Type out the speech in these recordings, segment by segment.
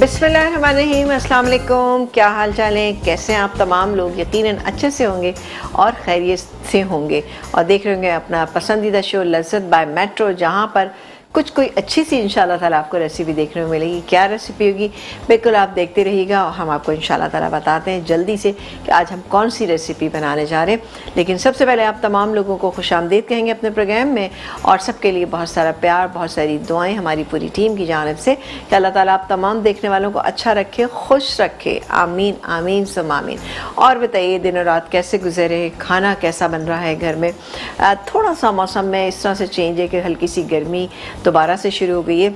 बिस्मिल्लाहिर्रहमानिर्रहीम, अस्सलाम वालेकुम। क्या हाल चाल है, कैसे हैं आप तमाम लोग? यकीनन अच्छे से होंगे और खैरियत से होंगे और देख रहे होंगे अपना पसंदीदा शो लज़्ज़त बाय मेट्रो, जहां पर कुछ कोई अच्छी सी इंशाल्लाह ताला आपको रेसिपी देखने को मिलेगी। क्या रेसिपी होगी, बिल्कुल आप देखते रहिएगा और हम आपको इंशाल्लाह ताला बताते हैं जल्दी से कि आज हम कौन सी रेसिपी बनाने जा रहे हैं। लेकिन सबसे पहले आप तमाम लोगों को खुशामदीद कहेंगे अपने प्रोग्राम में, और सबके लिए बहुत सारा प्यार, बहुत सारी दुआएं हमारी पूरी टीम की जानिब से कि अल्लाह ताला आप तमाम देखने वालों को अच्छा रखे, खुश रखे। आमीन आमीन सुम आमीन। और बताइए दिनों रात कैसे गुजरे, खाना कैसा बन रहा है घर में? थोड़ा सा मौसम में इस तरह से चेंज है कि हल्की सी गर्मी दोबारा से शुरू हो गई है,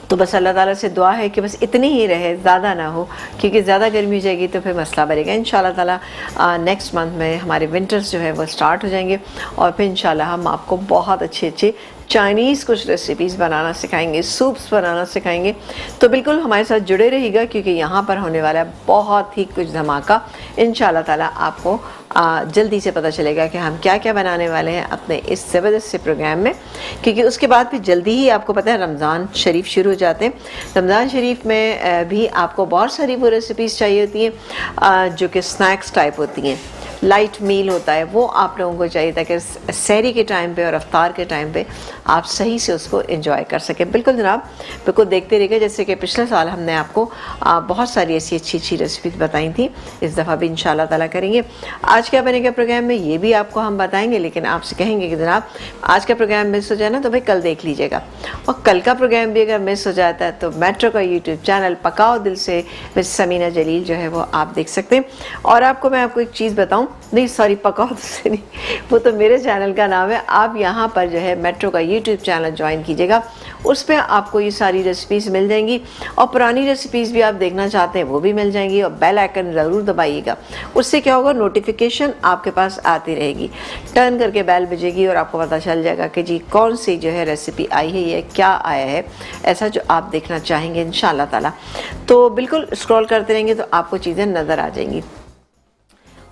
तो बस अल्लाह ताला से दुआ है कि बस इतनी ही रहे, ज़्यादा ना हो, क्योंकि ज़्यादा गर्मी हो जाएगी तो फिर मसला बढ़ेगा। इंशाल्लाह ताला नेक्स्ट मंथ में हमारे विंटर्स जो है वो स्टार्ट हो जाएंगे और फिर इंशाल्लाह हम आपको बहुत अच्छे अच्छे चाइनीज़ कुछ रेसिपीज़ बनाना सिखाएंगे, सूप्स बनाना सिखाएंगे। तो बिल्कुल हमारे साथ जुड़े रहिएगा, क्योंकि यहाँ पर होने वाला है बहुत ही कुछ धमाका। इंशाल्लाह ताला आपको जल्दी से पता चलेगा कि हम क्या क्या बनाने वाले हैं अपने इस ज़बरदस्त से प्रोग्राम में, क्योंकि उसके बाद भी जल्दी ही आपको पता है रमज़ान शरीफ शुरू हो जाते हैं। रमज़ान शरीफ में भी आपको बहुत सारी वो रेसिपीज़ चाहिए होती हैं जो कि स्नैक्स टाइप होती हैं, लाइट मील होता है, वो आप लोगों को चाहिए ताकि सहरी के टाइम पे और अफ्तार के टाइम पे आप सही से उसको एंजॉय कर सकें। बिल्कुल जनाब, बिल्कुल देखते रहिएगा। जैसे कि पिछले साल हमने आपको बहुत सारी ऐसी अच्छी अच्छी रेसिपीज बताई थी, इस दफ़ा भी इंशाल्लाह ताला करेंगे। आज क्या बनेगा प्रोग्राम में ये भी आपको हम बताएंगे, लेकिन आपसे कहेंगे कि जनाब आज का प्रोग्राम मिस हो जाए ना तो भाई कल देख लीजिएगा, और कल का प्रोग्राम भी अगर मिस हो जाता है तो मेट्रो का यूट्यूब चैनल पकाओ दिल से मिस समीना जलील जो है वो आप देख सकते हैं। और मैं आपको एक चीज़ बताऊँ, नहीं सॉरी पकाओ दिल से नहीं, वो तो मेरे चैनल का नाम है। आप यहाँ पर जो है मेट्रो का यूट्यूब चैनल ज्वाइन कीजिएगा, उस पर आपको ये सारी रेसिपीज़ मिल जाएंगी, और पुरानी रेसिपीज़ भी आप देखना चाहते हैं वो भी मिल जाएंगी। और बेल आइकन ज़रूर दबाइएगा, उससे क्या होगा, नोटिफिकेशन आपके पास आती रहेगी, टर्न करके बेल बजेगी और आपको पता चल जाएगा कि जी कौन सी जो है रेसिपी आई है या क्या आया है ऐसा जो आप देखना चाहेंगे इंशाल्लाह ताला। तो बिल्कुल स्क्रॉल करते रहेंगे तो आपको चीज़ें नज़र आ जाएंगी।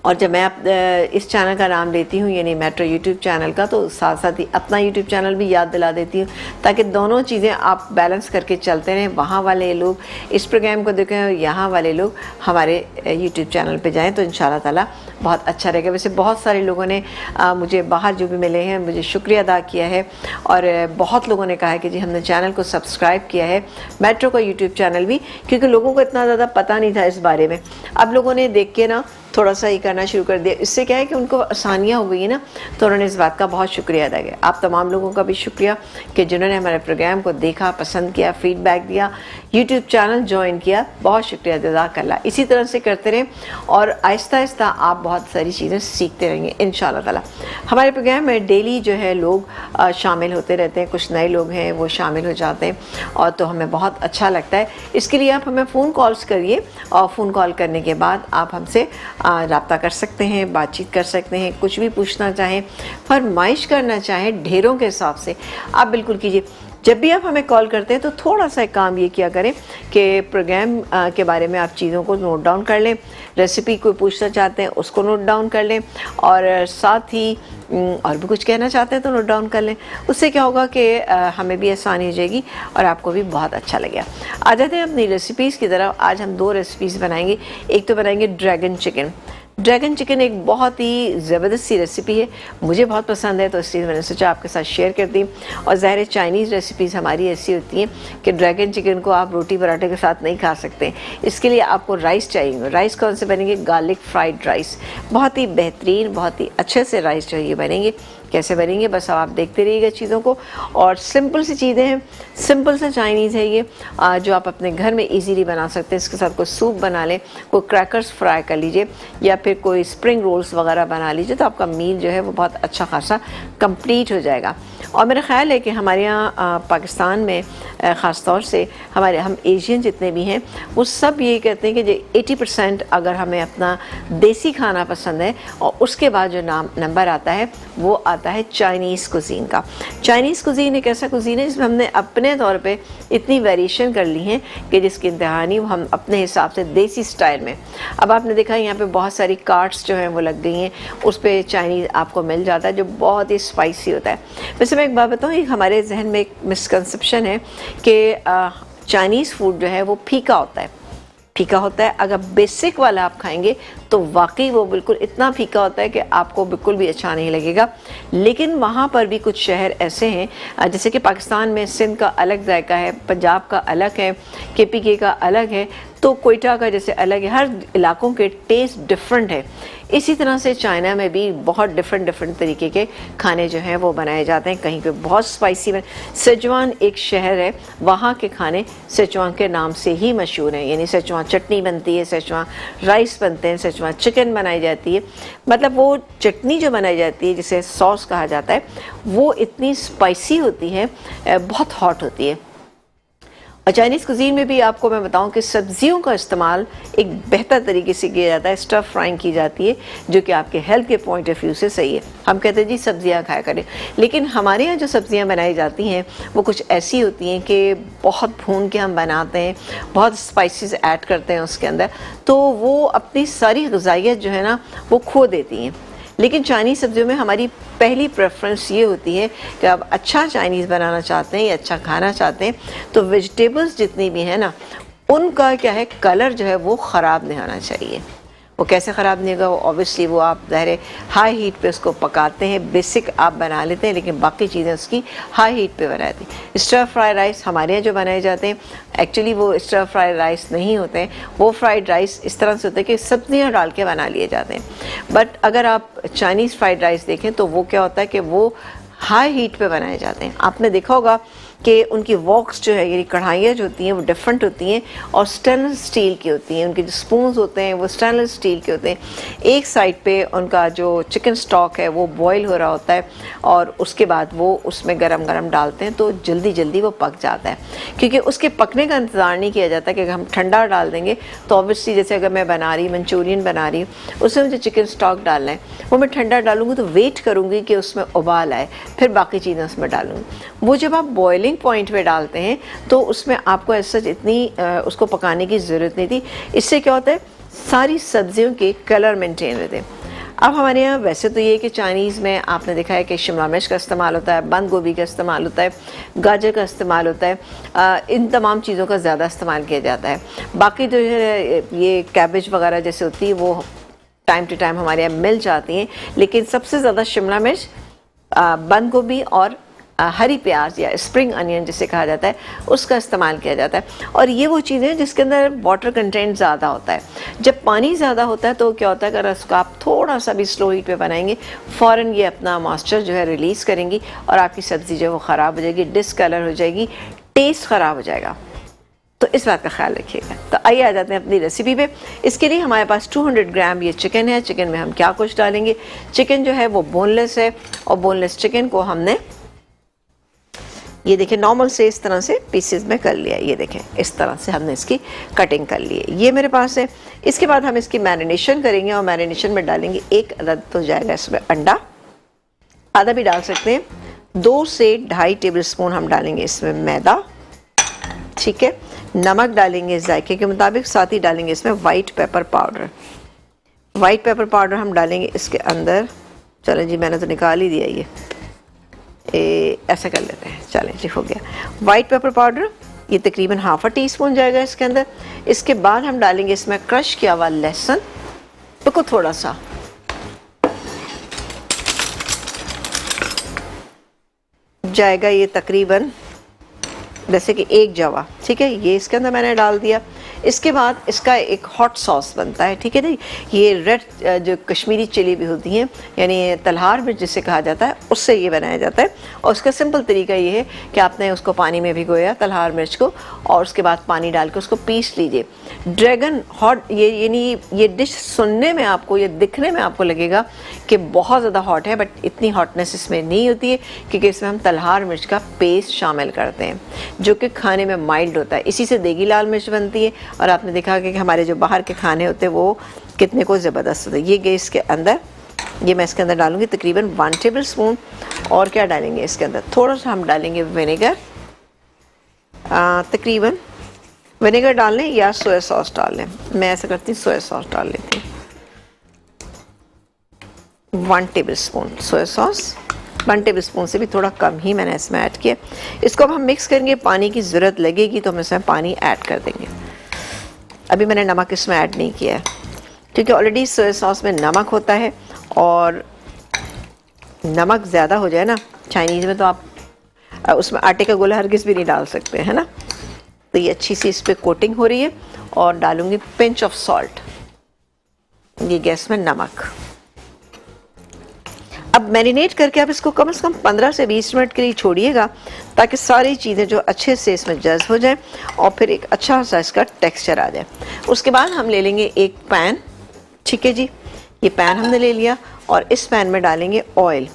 और जब मैं इस चैनल का नाम लेती हूँ यानी मेट्रो यूट्यूब चैनल का, तो साथ साथ ही अपना यूट्यूब चैनल भी याद दिला देती हूँ, ताकि दोनों चीज़ें आप बैलेंस करके चलते रहें। वहाँ वाले लोग इस प्रोग्राम को देखें और यहाँ वाले लोग हमारे यूट्यूब चैनल पे जाएं, तो इंशाल्लाह ताला बहुत अच्छा रहेगा। वैसे बहुत सारे लोगों ने मुझे बाहर जो भी मिले हैं मुझे शुक्रिया अदा किया है, और बहुत लोगों ने कहा है कि जी हमने चैनल को सब्सक्राइब किया है, मेट्रो का यूट्यूब चैनल भी, क्योंकि लोगों को इतना ज़्यादा पता नहीं था इस बारे में। अब लोगों ने देख के ना थोड़ा सा ही करना शुरू कर दिया, इससे क्या है कि उनको आसानियाँ हो गई है ना, तो उन्होंने इस बात का बहुत शुक्रिया अदा किया। आप तमाम लोगों का भी शुक्रिया कि जिन्होंने हमारे प्रोग्राम को देखा, पसंद किया, फीडबैक दिया, यूट्यूब चैनल ज्वाइन किया, बहुत शुक्रिया, जज़ाकल्लाह। इसी तरह से करते रहें और आहिस्ता आहिस्ता आप बहुत सारी चीज़ें सीखते रहेंगे इंशाल्लाह ताला। हमारे प्रोग्राम में डेली जो है लोग शामिल होते रहते हैं, कुछ नए लोग हैं वो शामिल हो जाते हैं, और तो हमें बहुत अच्छा लगता है। इसके लिए आप हमें फ़ोन कॉल्स करिए, और फ़ोन कॉल करने के बाद आप हमसे रब्ता कर सकते हैं, बातचीत कर सकते हैं, कुछ भी पूछना चाहें, फरमाइश करना चाहें ढेरों के हिसाब से आप बिल्कुल कीजिए। जब भी आप हमें कॉल करते हैं तो थोड़ा सा एक काम ये किया करें कि प्रोग्राम के बारे में आप चीज़ों को नोट डाउन कर लें, रेसिपी कोई पूछना चाहते हैं उसको नोट डाउन कर लें, और साथ ही और भी कुछ कहना चाहते हैं तो नोट डाउन कर लें। उससे क्या होगा कि हमें भी आसानी हो जाएगी और आपको भी बहुत अच्छा लगेगा। आ जाते हैं अपनी रेसिपीज़ की तरफ। आज हम 2 रेसिपीज़ बनाएंगे। एक तो बनाएंगे ड्रैगन चिकन। ड्रैगन चिकन एक बहुत ही ज़बरदस्त सी रेसिपी है, मुझे बहुत पसंद है, तो इसलिए मैंने सोचा आपके साथ शेयर कर दी। और ज़ाहिर चाइनीज़ रेसिपीज़ हमारी ऐसी होती हैं कि ड्रैगन चिकन को आप रोटी पराठे के साथ नहीं खा सकते, इसके लिए आपको राइस चाहिए। राइस कौन से बनेंगे? गार्लिक फ्राइड राइस, बहुत ही बेहतरीन, बहुत ही अच्छे से राइस जो ये बनेंगे। कैसे बनेंगे बस अब आप देखते रहिएगा चीज़ों को, और सिंपल सी चीज़ें हैं, सिंपल सा चाइनीज़ है ये, जो आप अपने घर में इजीली बना सकते हैं। इसके साथ कोई सूप बना लें, कोई क्रैकर्स फ्राई कर लीजिए, या फिर कोई स्प्रिंग रोल्स वगैरह बना लीजिए, तो आपका मील जो है वो बहुत अच्छा खासा कंप्लीट हो जाएगा। और मेरा ख्याल है कि हमारे यहाँ पाकिस्तान में ख़ास तौर से हम एशियन जितने भी हैं वो सब यही कहते हैं कि जो 80% अगर हमें अपना देसी खाना पसंद है, और उसके बाद जो नंबर आता है वो आता है चाइनीज़ कुज़ीन का। चाइनीज़ कुज़ीन एक ऐसा कुज़ीन है जिसमें हमने अपने तौर पे इतनी वेरिएशन कर ली हैं कि जिसकी इंतहानी हम अपने हिसाब से देसी स्टाइल में। अब आपने देखा यहाँ पे बहुत सारी कार्ट्स जो हैं वो लग गई हैं, उस पर चाइनीज़ आपको मिल जाता है जो बहुत ही स्पाइसी होता है। वैसे मैं एक बात बताऊँ, हमारे जहन में एक मिसकंसेप्शन है कि चाइनीज़ फूड जो है वो फीका होता है, फीका होता है। अगर बेसिक वाला आप खाएंगे तो वाकई वो बिल्कुल इतना फीका होता है कि आपको बिल्कुल भी अच्छा नहीं लगेगा। लेकिन वहाँ पर भी कुछ शहर ऐसे हैं, जैसे कि पाकिस्तान में सिंध का अलग जायका है, पंजाब का अलग है, KPK का अलग है, तो कोयटा का जैसे अलग है, हर इलाकों के टेस्ट डिफरेंट है। इसी तरह से चाइना में भी बहुत डिफरेंट तरीके के खाने जो हैं वो बनाए जाते हैं। कहीं पे बहुत स्पाइसी सिचुआन एक शहर है, वहाँ के खाने सिचुआन के नाम से ही मशहूर हैं, यानी सिचुआन चटनी बनती है, सिचुआन राइस बनते हैं, सिचुआन चिकन बनाई जाती है। मतलब वो चटनी जो बनाई जाती है जिसे सॉस कहा जाता है, वो इतनी स्पाइसी होती है, बहुत हॉट होती है। और चाइनीज़ कुजीन में भी आपको मैं बताऊं कि सब्जियों का इस्तेमाल एक बेहतर तरीके से किया जाता है, स्टफ़ फ्राइंग की जाती है, जो कि आपके हेल्थ के पॉइंट ऑफ व्यू से सही है। हम कहते हैं जी सब्जियां खाया करें, लेकिन हमारे यहाँ जो सब्जियां बनाई जाती हैं वो कुछ ऐसी होती हैं कि बहुत भून के हम बनाते हैं, बहुत स्पाइसेस ऐड करते हैं उसके अंदर, तो वो अपनी सारी ग़िज़ाइयत जो है ना वो खो देती हैं। लेकिन चाइनीज़ सब्जियों में हमारी पहली प्रेफरेंस ये होती है कि आप अच्छा चाइनीज़ बनाना चाहते हैं या अच्छा खाना चाहते हैं तो वेजिटेबल्स जितनी भी हैं ना, उनका क्या है, कलर जो है वो ख़राब नहीं होना चाहिए। वो कैसे ख़राब नहीं होगा, वो ऑब्वियसली वो आप ज़ाहिर हाई हीट पे उसको पकाते हैं, बेसिक आप बना लेते हैं, लेकिन बाकी चीज़ें उसकी हाई हीट पे बनाते हैं। स्टर फ्राई राइस हमारे यहाँ जो बनाए जाते हैं, एक्चुअली वो स्टर फ्राई राइस नहीं होते हैं, वो फ्राइड राइस इस तरह से होते हैं कि सब्जियाँ डाल के बना लिए जाते हैं। बट अगर आप चाइनीज़ फ्राइड राइस देखें तो वो क्या होता है कि वो हाई हीट पे बनाए जाते हैं। आपने देखा होगा कि उनकी वॉक्स जो है, यानी कढ़ाइयाँ जो होती हैं वो डिफरेंट होती हैं और स्टेनलेस स्टील की होती हैं। उनके जो स्पून्स होते हैं वो स्टेनलेस स्टील के होते हैं। एक साइड पे उनका जो चिकन स्टॉक है वो बॉईल हो रहा होता है और उसके बाद वो उसमें गरम गरम डालते हैं तो जल्दी जल्दी वो पक जाता है, क्योंकि उसके पकने का इंतज़ार नहीं किया जाता कि अगर हम ठंडा डाल देंगे तो ऑब्वियसली जैसे अगर मैं बना रही मंचूरियन बना रही हूँ, उसमें मुझे चिकन स्टॉक डालना है, वो मैं ठंडा डालूँगी तो वेट करूँगी कि उसमें उबाल आए, फिर बाकी चीज़ें उसमें डालूँगी। वो जब आप बॉयलिंग पॉइंट पे डालते हैं तो उसमें आपको ऐसा इतनी उसको पकाने की ज़रूरत नहीं थी। इससे क्या होता है, सारी सब्जियों के कलर मेंटेन रहते हैं। अब हमारे यहाँ वैसे तो ये है कि चाइनीज़ में आपने देखा है कि शिमला मिर्च का इस्तेमाल होता है, बंद गोभी का इस्तेमाल होता है, गाजर का इस्तेमाल होता है, इन तमाम चीज़ों का ज़्यादा इस्तेमाल किया जाता है। बाकी जो है ये कैबेज वगैरह जैसे होती है वो टाइम टू टाइम हमारे यहाँ मिल जाती हैं, लेकिन सबसे ज़्यादा शिमला मिर्च, बंद गोभी और हरी प्याज या स्प्रिंग अनियन जिसे कहा जाता है उसका इस्तेमाल किया जाता है। और ये वो चीज़ें हैं जिसके अंदर वाटर कंटेंट ज़्यादा होता है। जब पानी ज़्यादा होता है तो क्या होता है, अगर उसको आप थोड़ा सा भी स्लो हीट पे बनाएंगे, फ़ौरन ये अपना मॉइस्चर जो है रिलीज़ करेंगी और आपकी सब्ज़ी जो है वो ख़राब हो जाएगी, डिसकलर हो जाएगी, टेस्ट ख़राब हो जाएगा। तो इस बात का ख्याल रखिएगा। तो आइए आ जाते हैं अपनी रेसिपी पे। इसके लिए हमारे पास 200 ग्राम ये चिकन है। चिकन में हम क्या कुछ डालेंगे, चिकन जो है वो बोनलेस है और बोनलेस चिकन को हमने ये देखें नॉर्मल से इस तरह से पीसेस में कर लिया। ये देखें इस तरह से हमने इसकी कटिंग कर ली है, ये मेरे पास है। इसके बाद हम इसकी मैरिनेशन करेंगे और मैरिनेशन में डालेंगे एक अदद तो जाएगा इसमें अंडा, आधा भी डाल सकते हैं। 2 से 2.5 टेबल स्पून हम डालेंगे इसमें मैदा, ठीक है। नमक डालेंगे जायके के मुताबिक, साथ ही डालेंगे इसमें white pepper powder. White pepper powder हम डालेंगे इसके अंदर, चलें जी मैंने तो निकाल ही दिया, ये ऐसा कर लेते हैं, चलें जी हो गया। वाइट पेपर पाउडर ये तकरीबन ½ टीस्पून जाएगा इसके अंदर। इसके बाद हम डालेंगे इसमें क्रश किया हुआ लहसुन, बिल्कुल थोड़ा सा, जाएगा ये तकरीबन जैसे कि 1 जवा, ठीक है। ये इसके अंदर मैंने डाल दिया। इसके बाद इसका एक हॉट सॉस बनता है, ठीक है ना। ये रेड जो कश्मीरी चिली भी होती हैं, यानी तलहार मिर्च जिसे कहा जाता है, उससे ये बनाया जाता है। और उसका सिंपल तरीका ये है कि आपने उसको पानी में भिगोया तलहार मिर्च को, और उसके बाद पानी डाल के उसको पीस लीजिए। ड्रैगन हॉट ये यानी ये डिश सुनने में आपको, ये दिखने में आपको लगेगा कि बहुत ज़्यादा हॉट है, बट इतनी हॉटनेस इसमें नहीं होती है, क्योंकि इसमें हम तलहार मिर्च का पेस्ट शामिल करते हैं जो कि खाने में माइल्ड होता है। इसी से देगी लाल मिर्च बनती है, और आपने देखा कि हमारे जो बाहर के खाने होते हैं वो कितने को ज़बरदस्त होते हैं। ये गए इसके अंदर, ये मैं इसके अंदर डालूंगी तकरीबन 1 टेबल स्पून। और क्या डालेंगे इसके अंदर, थोड़ा सा हम डालेंगे विनेगर, तकरीबन विनेगर डाल लें या सोया सॉस डाल लें। मैं ऐसा करती हूँ सोया सॉस डाल लेती हूँ, 1 table spoon soya sauce. 1 table spoon से भी थोड़ा कम ही मैंने इसमें ऐड किया। इसको अब हम मिक्स करेंगे, पानी की ज़रूरत लगेगी तो हम इसमें पानी ऐड कर देंगे। अभी मैंने नमक इसमें ऐड नहीं किया है क्योंकि ऑलरेडी सोया सॉस में नमक होता है, और नमक ज़्यादा हो जाए ना चाइनीज़ में तो आप उसमें आटे का गोला हरगिज़ भी नहीं डाल सकते, है ना। तो ये अच्छी सी इस पर कोटिंग हो रही है, और डालूंगी पिंच ऑफ सॉल्ट, ये गैस में नमक। अब मैरिनेट करके आप इसको कम से कम 15 से 20 मिनट के लिए छोड़िएगा ताकि सारी चीज़ें जो अच्छे से इसमें जज़्ब हो जाए और फिर एक अच्छा सा इसका टेक्सचर आ जाए। उसके बाद हम ले लेंगे एक पैन, ठीक है जी, ये पैन हमने ले लिया और इस पैन में डालेंगे ऑयल।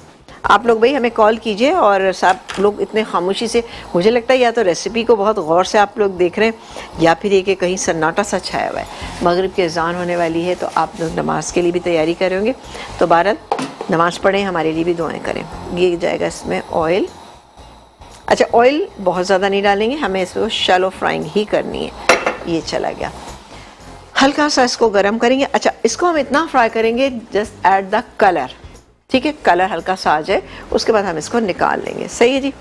आप लोग भाई हमें कॉल कीजिए, और सब लोग इतने खामोशी से, मुझे लगता है या तो रेसिपी को बहुत गौर से आप लोग देख रहे हैं या फिर ये कि कहीं सन्नाटा सा छाया हुआ है। मगरिब की अज़ान होने वाली है तो आप लोग नमाज के लिए भी तैयारी कर रहे होंगे, तो बहरहाल नमाज़ पढ़ें, हमारे लिए भी दुआएं करें। ये जाएगा इसमें ऑयल। अच्छा, ऑयल बहुत ज़्यादा नहीं डालेंगे, हमें इसको शैलो फ्राइंग ही करनी है। ये चला गया, हल्का सा इसको गर्म करेंगे। अच्छा, इसको हम इतना फ्राई करेंगे जस्ट ऐड द कलर, ठीक है, कलर हल्का सा आ जाए, उसके बाद हम इसको निकाल लेंगे। सही है जी।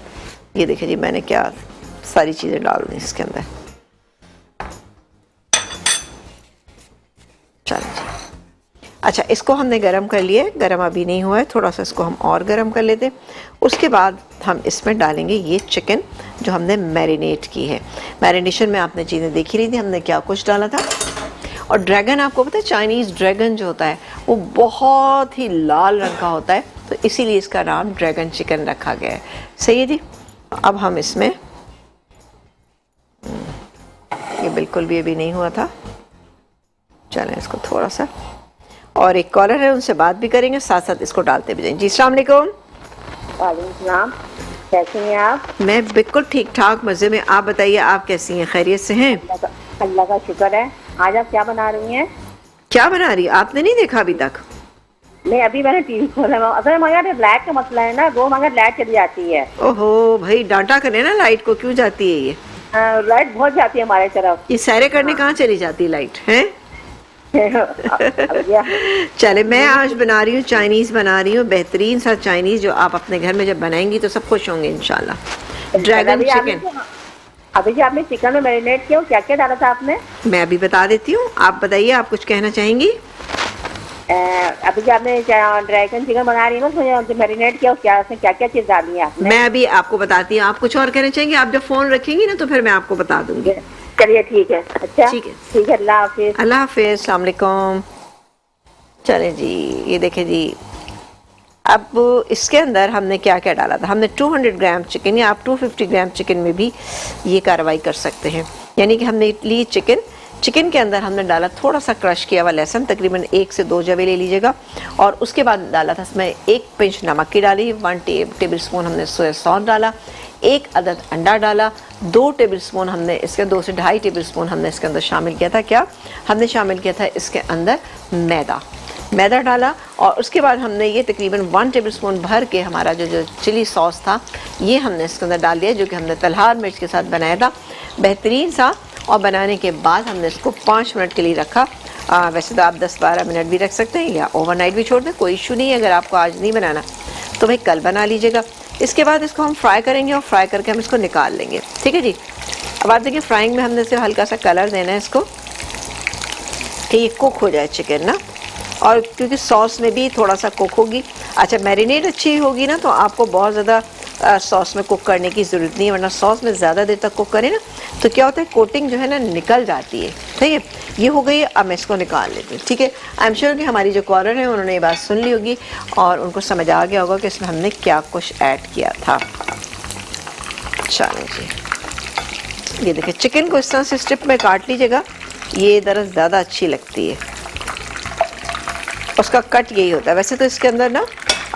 ये देखिए जी, मैंने क्या सारी चीज़ें डाल दी इसके अंदर। चलो जी, अच्छा, इसको हमने गरम कर लिया है, गरम अभी नहीं हुआ है, थोड़ा सा इसको हम और गरम कर लेते हैं। उसके बाद हम इसमें डालेंगे ये चिकन जो हमने मैरिनेट की है। मैरिनेशन में आपने चीज़ें देखी रही थी, हमने क्या कुछ डाला था। और ड्रैगन, आपको पता है चाइनीज़ ड्रैगन जो होता है वो बहुत ही लाल रंग का होता है, तो इसीलिए इसका नाम ड्रैगन चिकन रखा गया है। सही है जी। अब हम इसमें, ये बिल्कुल भी अभी नहीं हुआ था, चलें इसको थोड़ा सा, और एक कॉलर है उनसे बात भी करेंगे, साथ साथ इसको डालते भी जाएंगे। जी अस्सलाम वालेकुम। वालेकुम सलाम, कैसी हैं आप? मैं बिल्कुल ठीक ठाक मज़े में, आप बताइए आप कैसी हैं, खैरियत से हैं? अल्लाह का शुक्र है। आज आप क्या बना रही हैं? क्या बना रही, आपने नहीं देखा अभी तक? नहीं, अभी मैंने टीवी खोला। असल मगर लाइट का मसला है ना, वो मगर लाइट चली जाती है। ओहो भाई, डांटा करें ना, लाइट को क्यों जाती है ये? लाइट बहुत जाती है हमारे तरफ। ये सैरे करने कहाँ चली जाती है लाइट, है? चले, मैं आज बना रही हूँ चाइनीज़, बना रही हूँ बेहतरीन सा चाइनीज़, जो आप अपने घर में जब बनाएंगी तो सब खुश होंगे इंशाल्लाह। Dragon chicken. अभी जो आपने चिकन में मैरिनेट किया, क्या क्या डाला था आपने? मैं अभी बता देती हूँ, आप बताइए, आप कुछ कहना चाहेंगी? अभी जो आपने ड्रैगन चिकन बना रही है ना, तो मैरिनेट किया, क्या क्या क्या चीज़ डाली है आपने? मैं अभी आपको बताती हूँ, आप कुछ और कहना चाहेंगे? आप जब फ़ोन रखेंगी ना तो फिर मैं आपको बता दूँगी। चलिए ठीक है। अच्छा ठीक है, ठीक है, अल्लाह हाफिज़। अल्लाह हाफिज़, अस्सलाम वालेकुम। चलें जी, ये देखें जी, अब इसके अंदर हमने क्या क्या डाला था। हमने 200 ग्राम चिकन, या आप 250 ग्राम चिकन में भी ये कार्रवाई कर सकते हैं। यानी कि हमने ली चिकन, चिकन के अंदर हमने डाला थोड़ा सा क्रश किया हुआ लहसुन, तकरीबन 1 से 2 जवे ले लीजिएगा, और उसके बाद डाला था इसमें 1 पिंच नमक की डाली, 1 टेबल स्पून हमने सोया सॉस डाला, 1 अदद अंडा डाला, 2 टेबल स्पून हमने इसके 2 से 2.5 टेबल स्पून हमने इसके अंदर शामिल किया था। क्या हमने शामिल किया था इसके अंदर? मैदा डाला, और उसके बाद हमने ये तकरीबन 1 टेबल स्पून भर के हमारा जो चिली सॉस था ये हमने इसके अंदर डाल दिया, जो कि हमने तलहार मिर्च के साथ बनाया था, बेहतरीन सा। और बनाने के बाद हमने इसको 5 मिनट के लिए रखा। वैसे तो आप 10-12 मिनट भी रख सकते हैं या ओवरनाइट भी छोड़ दें, कोई इशू नहीं है। अगर आपको आज नहीं बनाना तो भाई कल बना लीजिएगा। इसके बाद इसको हम फ्राई करेंगे, और फ्राई करके हम इसको निकाल लेंगे, ठीक है जी। अब आप देखिए, फ्राइंग में हमने सिर्फ हल्का सा कलर देना है इसको कि ये कुक हो जाए चिकन ना, और क्योंकि सॉस में भी थोड़ा सा कुक होगी। अच्छा, मैरिनेट अच्छी होगी ना तो आपको बहुत ज़्यादा सॉस में कुक करने की ज़रूरत नहीं है, वरना सॉस में ज़्यादा देर तक कुक करें ना तो क्या होता है, कोटिंग जो है ना निकल जाती है। ठीक है, ये हो गई। अब मैं इसको निकाल लेती हूँ, ठीक है। आई एम श्योर कि हमारी जो कॉलर है उन्होंने ये बात सुन ली होगी और उनको समझ आ गया होगा कि इसमें हमने क्या कुछ ऐड किया था। चलो जी, ये देखिए, चिकन को इस तरह से स्ट्रिप में काट लीजिएगा, ये दरअसल ज़्यादा अच्छी लगती है, उसका कट यही होता है। वैसे तो इसके अंदर ना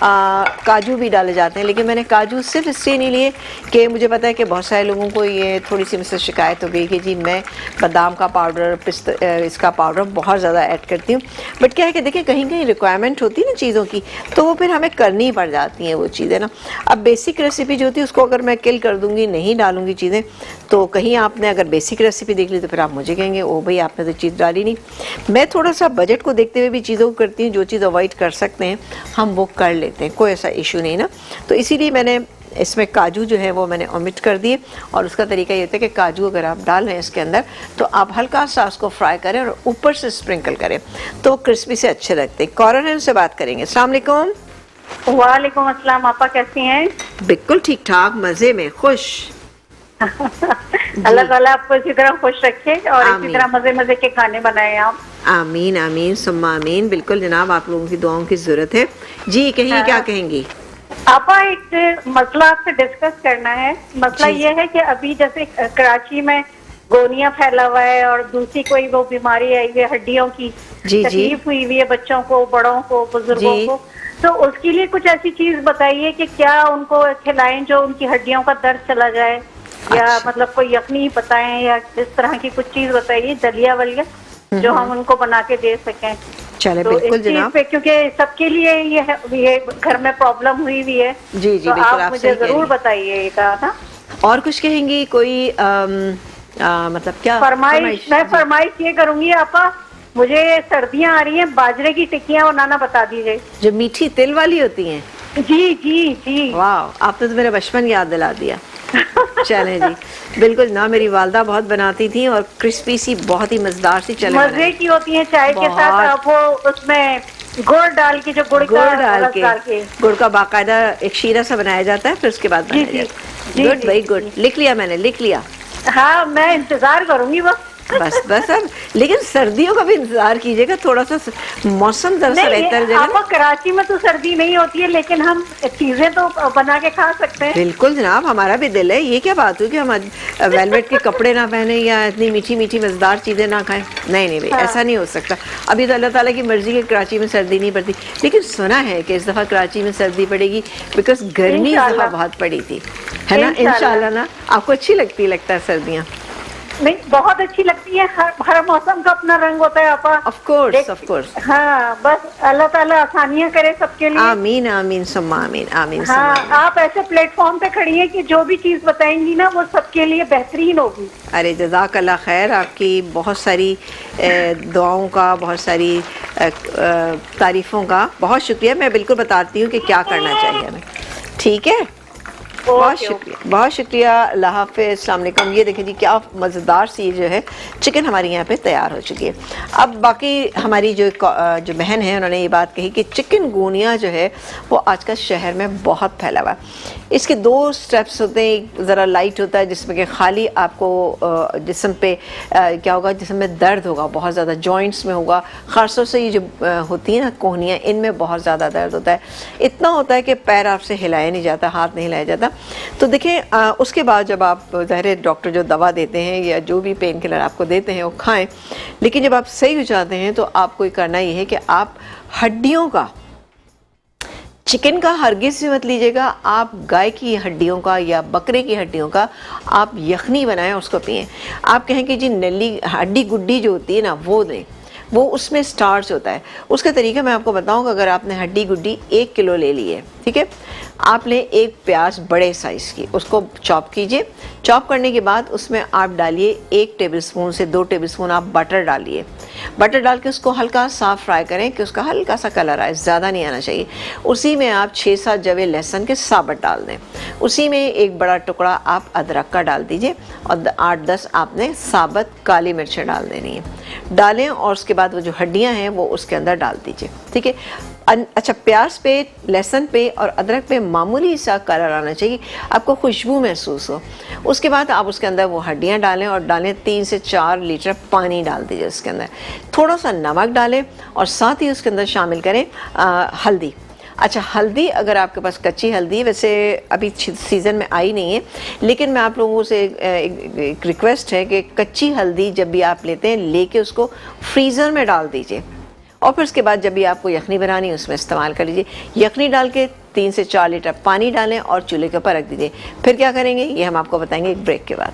काजू भी डाले जाते हैं, लेकिन मैंने काजू सिर्फ इसलिए नहीं लिए कि मुझे पता है कि बहुत सारे लोगों को ये थोड़ी सी मुझसे शिकायत हो गई कि जी मैं बादाम का पाउडर, इसका पाउडर बहुत ज़्यादा ऐड करती हूँ। बट क्या है कि देखिए, कहीं कहीं रिक्वायरमेंट होती है ना चीज़ों की, तो वो फिर हमें करनी पड़ जाती हैं वो चीज़ें ना। अब बेसिक रेसिपी जो होती है उसको अगर मैं किल कर दूँगी, नहीं डालूँगी चीज़ें, तो कहीं आपने अगर बेसिक रेसिपी देख ली तो फिर आप मुझे कहेंगे ओ भाई आपने तो चीज़ डाली नहीं। मैं थोड़ा सा बजट को देखते हुए भी चीज़ों को करती हूँ, जो चीज़ अवॉइड कर सकते हैं हम वो कर लेते हैं, कोई ऐसा इशू नहीं ना। तो इसीलिए मैंने इसमें काजू जो है वो मैंने ओमिट कर दिए, और उसका तरीका ये होता है कि काजू अगर आप डाल रहे हैं इसके अंदर तो आप हल्का सा उसको फ्राई करें और ऊपर से स्प्रिंकल करें तो क्रिस्पी से अच्छे लगते हैं। कॉरन है, उनसे बात करेंगे। अस्सलाम वालेकुम। वालेकुम अस्सलाम, आपा कैसी हैं? बिल्कुल ठीक ठाक, मज़े में, खुश। अल्लाह ताला आपको इसी तरह खुश रखे और इसी आमीन। तरह मजे मजे के खाने बनाए आप। आमीन आमीन सुम्मा आमीन। बिल्कुल जनाब, आप लोगों की दुआओं की ज़रूरत है जी। कहिए हाँ। क्या कहेंगी? आपा एक मसला आपसे डिस्कस करना है। मसला जी। ये है कि अभी जैसे कराची में गोनिया फैला हुआ है और दूसरी कोई वो बीमारी आई है हड्डियों की, जी, तकलीफ हुई हुई है बच्चों को, बड़ों को, बुजुर्गों जी। को। तो उसके लिए कुछ ऐसी चीज बताइए कि क्या उनको खिलाएं जो उनकी हड्डियों का दर्द चला जाए, या अच्छा। मतलब कोई यखनी बताएं या इस तरह की कुछ चीज बताइए, दलिया वलिया, जो हम उनको बना के दे सकें। चले तो बिल्कुल इस चीज जनाब। पे, क्योंकि सबके लिए ये घर में प्रॉब्लम हुई हुई है, जी जी तो बिल्कुल, आप आप मुझे सही कह रही जरूर हैं। बताइएगा ना। और कुछ कहेंगी कोई मतलब क्या फरमाइश, मैं जी। फरमाइश ये करूंगी आपा, मुझे सर्दियां आ रही हैं, बाजरे की टिक्कियां बनाना बता दीजिए। जो मीठी तिल वाली होती हैं। जी जी जी। वाह, आपने तो मेरा बचपन याद दिला दिया। चलें जी, बिल्कुल ना, मेरी वालदा बहुत बनाती थी और क्रिस्पी सी, बहुत ही मजेदार सी। चले मजे की होती है चाय के साथ। बहुत। आप वो उसमें गुड़ डाल के, जो गुड़ गुड़ का डाल रस के, डाल के, गुड़ का बाकायदा एक शीरा सा बनाया जाता है, फिर उसके बाद जी बनाया जी जाता जी है। गुड, जी वेरी जी, गुड, जी। लिख लिया मैंने, लिख लिया। हाँ, मैं इंतजार करूंगी बस। बस बस अब, लेकिन सर्दियों का भी इंतजार कीजिएगा, थोड़ा सा मौसम जरा सा नहीं, बेहतर हो जाएगा आपको ना। कराची में तो सर्दी नहीं होती है, लेकिन हम चीजें तो बना के खा सकते हैं। बिल्कुल जनाब, हमारा भी दिल है। ये क्या बात हुई कि हम वेलवेट के कपड़े ना पहने या इतनी मीठी मीठी मजेदार चीज़ें ना खाएं? नहीं नहीं भाई, हाँ। ऐसा नहीं हो सकता। अभी तो अल्लाह ताला की मर्जी है, कराची में सर्दी नहीं पड़ती, लेकिन सुना है कि इस दफ़ा कराची में सर्दी पड़ेगी, बिकॉज गर्मी इस दफ़ा इंशाल्लाह। बहुत पड़ी थी, है ना। इंशाल्लाह। इंशाल्लाह ना। आपको अच्छी लगता है सर्दियाँ? नहीं, बहुत अच्छी लगती है। हर मौसम का अपना रंग होता है आपा। Of course of course. हाँ, बस अल्लाह ताला आसानियां करे सबके लिए। आमीन आमीन सुम्मा आमीन, आमीन सुम्मा हाँ, आमीन। आप ऐसे प्लेटफॉर्म पे खड़ी हैं कि जो भी चीज बताएंगी ना वो सबके लिए बेहतरीन होगी। अरे जज़ाकल्लाह खैर, आपकी बहुत सारी दुआओं का, बहुत सारी तारीफ़ों का बहुत शुक्रिया। मैं बिल्कुल बताती हूँ कि क्या करना चाहिए हमें, ठीक है। बहुत ओके, शुक्रिया, बहुत शुक्रिया। अल्लाह हाफ़िज़, अस्सलाम वालेकुम। ये देखिए जी, क्या मज़ेदार सी जो है चिकन हमारी यहाँ पे तैयार हो चुकी है। अब बाकी हमारी जो बहन है, उन्होंने ये बात कही कि चिकनगुनिया जो है वो आजकल शहर में बहुत फैला हुआ है। इसके दो स्टेप्स होते हैं। ज़रा लाइट होता है जिसमें कि खाली आपको जिस्म पे क्या होगा, जिस्म में दर्द होगा बहुत ज़्यादा, जॉइंट्स में होगा, ख़ासतौर से ये जो होती है ना कोहनियाँ, इनमें बहुत ज़्यादा दर्द होता है। इतना होता है कि पैर आपसे हिलाया नहीं जाता, हाथ नहीं हिलाया जाता। तो देखें, उसके बाद जब आप ज़ाहिर डॉक्टर जो दवा देते हैं या जो भी पेन किलर आपको देते हैं वो खाएं, लेकिन जब आप सही हो जाते हैं तो आपको करना ये है कि आप हड्डियों का, चिकन का हरगिज़ भी मत लीजिएगा, आप गाय की हड्डियों का या बकरे की हड्डियों का आप यखनी बनाएं, उसको पिएं। आप कहें कि जी नली हड्डी गुड्डी जो होती है ना वो दें, वो उसमें स्टार्च होता है। उसका तरीका मैं आपको बताऊं कि अगर आपने हड्डी गुड्डी 1 किलो ले ली है, ठीक है, आप लें एक प्याज बड़े साइज़ की, उसको चॉप कीजिए। चॉप करने के बाद उसमें आप डालिए 1 टेबलस्पून से 2 टेबलस्पून आप बटर डालिए। बटर डाल के उसको हल्का साफ फ्राई करें कि उसका हल्का सा कलर आए, ज़्यादा नहीं आना चाहिए। उसी में आप 6-7 जवे लहसुन के साबुत डाल दें। उसी में एक बड़ा टुकड़ा आप अदरक का डाल दीजिए और 8-10 आपने साबुत काली मिर्चें डाल देनी है, डालें। और उसके बाद वो जो हड्डियाँ हैं वो उसके अंदर डाल दीजिए, ठीक है। अच्छा, प्याज पे, लहसुन पे और अदरक पे मामूली सा कलर आना चाहिए, आपको खुशबू महसूस हो। उसके बाद आप उसके अंदर वो हड्डियाँ डालें और डालें 3 से 4 लीटर पानी डाल दीजिए उसके अंदर, थोड़ा सा नमक डालें और साथ ही उसके अंदर शामिल करें हल्दी। अच्छा, हल्दी अगर आपके पास कच्ची हल्दी, वैसे अभी सीज़न में आई नहीं है, लेकिन मैं आप लोगों से एक रिक्वेस्ट है कि कच्ची हल्दी जब भी आप लेते हैं लेके उसको फ्रीज़र में डाल दीजिए और फिर उसके बाद जब भी आपको यखनी बनानी है उसमें इस्तेमाल कर लीजिए। यखनी डाल के 3 से 4 लीटर पानी डालें और चूल्हे के ऊपर रख दीजिए। फिर क्या करेंगे ये हम आपको बताएंगे एक ब्रेक के बाद।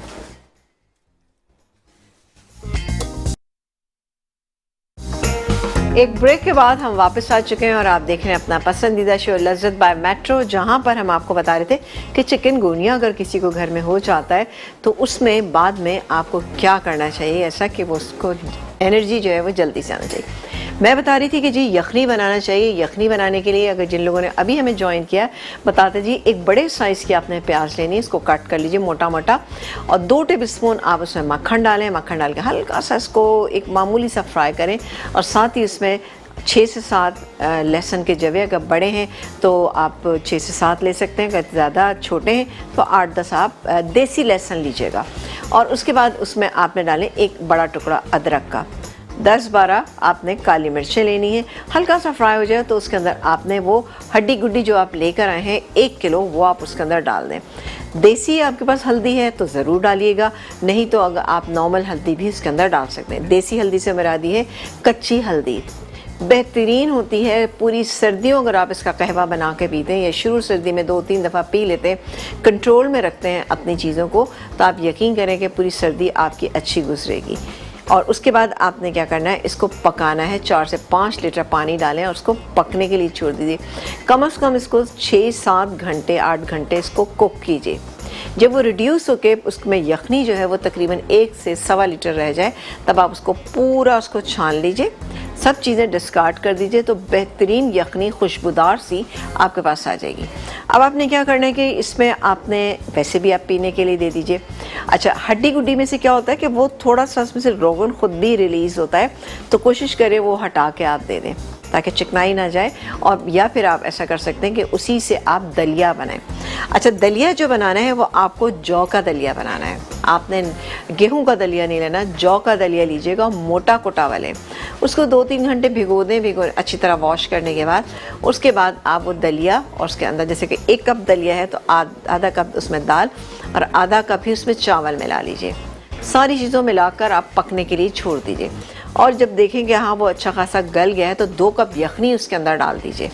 एक ब्रेक के बाद हम वापस आ चुके हैं और आप देख रहे हैं अपना पसंदीदा शो लज़्ज़त बाय मेट्रो, जहां पर हम आपको बता रहे थे कि चिकनगुनिया अगर किसी को घर में हो जाता है तो उसमें बाद में आपको क्या करना चाहिए ऐसा कि वो उसको एनर्जी जो है वो जल्दी से आना चाहिए। मैं बता रही थी कि जी यखनी बनाना चाहिए। यखनी बनाने के लिए अगर जिन लोगों ने अभी हमें ज्वाइन किया बताते जी, एक बड़े साइज़ की आपने प्याज लेनी है, इसको कट कर लीजिए मोटा मोटा और 2 टेबलस्पून आप उसमें मक्खन डालें। मक्खन डाल के हल्का सा इसको एक मामूली सा फ्राई करें और साथ ही उसमें 6 से 7 लहसुन के जवे, अगर बड़े हैं तो आप 6 से 7 ले सकते हैं, अगर ज़्यादा छोटे हैं तो 8-10 आप देसी लहसुन लीजिएगा। और उसके बाद उसमें आपने डालें एक बड़ा टुकड़ा अदरक का, 10-12 आपने काली मिर्चें लेनी है। हल्का सा फ्राई हो जाए तो उसके अंदर आपने वो हड्डी गुड्डी जो आप लेकर आए हैं 1 किलो, वो आप उसके अंदर डाल दें। देसी आपके पास हल्दी है तो ज़रूर डालिएगा, नहीं तो अगर आप नॉर्मल हल्दी भी इसके अंदर डाल सकते हैं। देसी हल्दी से मुरादी है कच्ची हल्दी, बेहतरीन होती है। पूरी सर्दियों अगर आप इसका कहवा बना के पीते हैं या शुरू सर्दी में 2-3 दफ़ा पी लेते हैं, कंट्रोल में रखते हैं अपनी चीज़ों को, तो आप यकीन करें कि पूरी सर्दी आपकी अच्छी गुजरेगी। और उसके बाद आपने क्या करना है, इसको पकाना है। 4 से 5 लीटर पानी डालें और उसको पकने के लिए छोड़ दीजिए। कम से कम इसको 6-7 घंटे 8 घंटे इसको कुक कीजिए। जब वो रिड्यूस होके उसमें यखनी जो है वो तकरीबन 1 से 1.25 लीटर रह जाए, तब आप उसको पूरा उसको छान लीजिए, सब चीज़ें डिस्कार्ड कर दीजिए, तो बेहतरीन यखनी खुशबूदार सी आपके पास आ जाएगी। अब आपने क्या करना है कि इसमें आपने वैसे भी आप पीने के लिए दे दीजिए। अच्छा, हड्डी गुड्डी में से क्या होता है कि वो थोड़ा सा उसमें से रोगन खुद भी रिलीज़ होता है, तो कोशिश करें वो हटा के आप दे दें ताकि चिकनाई ना जाए। और या फिर आप ऐसा कर सकते हैं कि उसी से आप दलिया बनाएं। अच्छा, दलिया जो बनाना है वो आपको जौ का दलिया बनाना है। आपने गेहूं का दलिया नहीं लेना, जौ का दलिया लीजिएगा, मोटा कोटा वाले। उसको 2-3 घंटे भिगो दें, अच्छी तरह वॉश करने के बाद उसके बाद आप वो दलिया और उसके अंदर जैसे कि 1 कप दलिया है तो आधा कप उसमें दाल और आधा कप ही उसमें चावल मिला लीजिए। सारी चीज़ों मिलाकर आप पकने के लिए छोड़ दीजिए और जब देखेंगे हाँ वो अच्छा खासा गल गया है तो 2 कप यखनी उसके अंदर डाल दीजिए,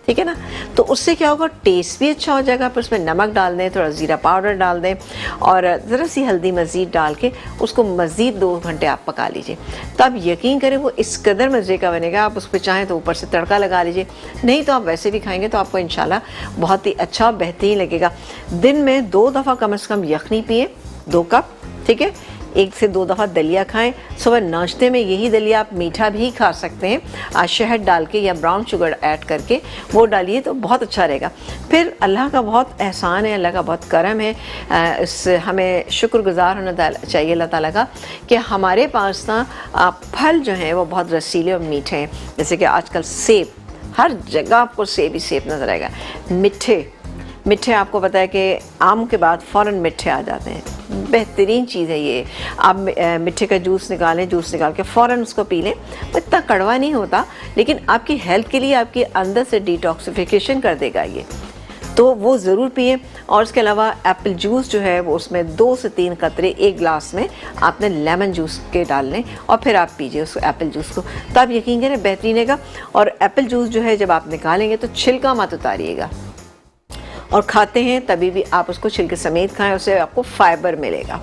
ठीक है ना। तो उससे क्या होगा, टेस्ट भी अच्छा हो जाएगा। फिर उसमें नमक डाल दें, थोड़ा ज़ीरा पाउडर डाल दें और ज़रा सी हल्दी मज़ीद डाल के उसको मज़ीद 2 घंटे आप पका लीजिए। तो आप यकीन करें वो इस कदर मज़े का बनेगा। आप उस पर चाहें तो ऊपर से तड़का लगा लीजिए, नहीं तो आप वैसे भी खाएंगे तो आपको इंशाल्लाह बहुत ही अच्छा बेहतरीन लगेगा। दिन में 2 दफ़ा कम से कम यखनी पिए, 2 कप, ठीक है। 1 से 2 दफ़ा दलिया खाएं। सुबह नाश्ते में यही दलिया आप मीठा भी खा सकते हैं, शहद डाल के या ब्राउन शुगर ऐड करके वो डालिए तो बहुत अच्छा रहेगा। फिर अल्लाह का बहुत एहसान है, अल्लाह का बहुत करम है, इस हमें शुक्रगुजार होना चाहिए अल्लाह ताला का कि हमारे पास ना फल जो हैं वो बहुत रसीले और मीठे हैं। जैसे कि आजकल सेब, हर जगह आपको सेब ही सेब नज़र आएगा। मिठे आपको पता है कि आम के बाद फ़ौरन मिठे आ जाते हैं, बेहतरीन चीज़ है ये। आप मिठे का जूस निकालें, जूस निकाल के फ़ौरन उसको पी लें, इतना कड़वा नहीं होता लेकिन आपकी हेल्थ के लिए आपके अंदर से डिटॉक्सिफिकेशन कर देगा ये, तो वो ज़रूर पिए। और इसके अलावा एप्पल जूस जो है वो उसमें 2 से 3 कतरे 1 गिलास में आपने लेमन जूस के डाल लें और फिर आप पीजिए उस एप्पल जूस को, तो आप यकीन करें बेहतरीन रहेगा। और एप्पल जूस जो है जब आप निकालेंगे तो छिलका मत उतारिएगा, और खाते हैं तभी भी आप उसको छिलके समेत खाएं, उससे आपको फाइबर मिलेगा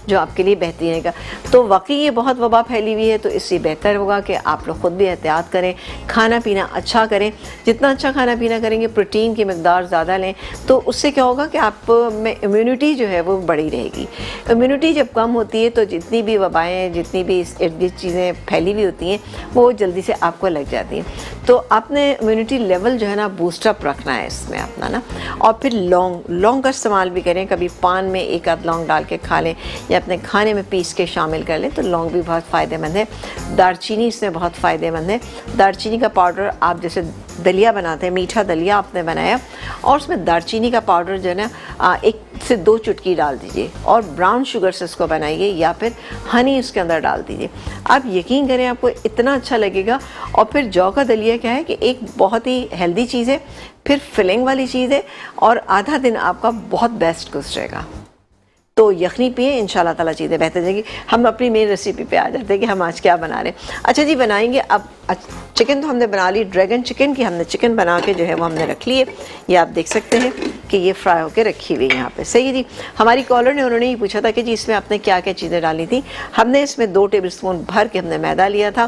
जो आपके लिए बेहतरीन रहेगा। तो वाकई ये बहुत वबा फैली हुई है, तो इससे बेहतर होगा कि आप लोग ख़ुद भी एहतियात करें, खाना पीना अच्छा करें। जितना अच्छा खाना पीना करेंगे, प्रोटीन की मकदार ज़्यादा लें, तो उससे क्या होगा कि आप में इम्यूनिटी जो है वो बढ़ी रहेगी। इम्यूनिटी जब कम होती है तो जितनी भी वबाएँ, जितनी भी इर्द चीज़ें फैली हुई होती हैं वो जल्दी से आपको लग जाती हैं। तो आपने इम्यूनिटी लेवल जो है ना बूस्टअप रखना है इसमें अपना ना। और फिर लौंग का इस्तेमाल भी करें, कभी पान में 1 आध लौंग डाल के खा लें या अपने खाने में पीस के शामिल कर लें, तो लौंग भी बहुत फ़ायदेमंद है। दालचीनी इसमें बहुत फ़ायदेमंद है। दालचीनी का पाउडर आप जैसे दलिया बनाते हैं, मीठा दलिया आपने बनाया और उसमें दालचीनी का पाउडर जो है ना 1 से 2 चुटकी डाल दीजिए और ब्राउन शुगर से इसको बनाइए या फिर हनी उसके अंदर डाल दीजिए। आप यकीन करें आपको इतना अच्छा लगेगा। और फिर जौ का दलिया क्या है कि एक बहुत ही हेल्दी चीज़ है, फिर फिलिंग वाली चीज़ है और आधा दिन आपका बहुत बेस्ट गुजरेगा। तो यखनी पिए, इंशाल्लाह ताला चीज़ें बेहतर जाएगी। हम अपनी मेन रेसिपी पे आ जाते हैं कि हम आज क्या बना रहे हैं। अच्छा जी, बनाएंगे अब चिकन तो हमने बना ली, ड्रैगन चिकन की हमने चिकन बना के जो है वो हमने रख लिए। ये आप देख सकते हैं कि ये फ्राई होकर रखी हुई है यहाँ पे। सही है जी। हमारी कॉलर ने, उन्होंने ये पूछा था कि जी इसमें आपने क्या क्या चीज़ें डाली थी। हमने इसमें 2 टेबलस्पून भर के हमने मैदा लिया था,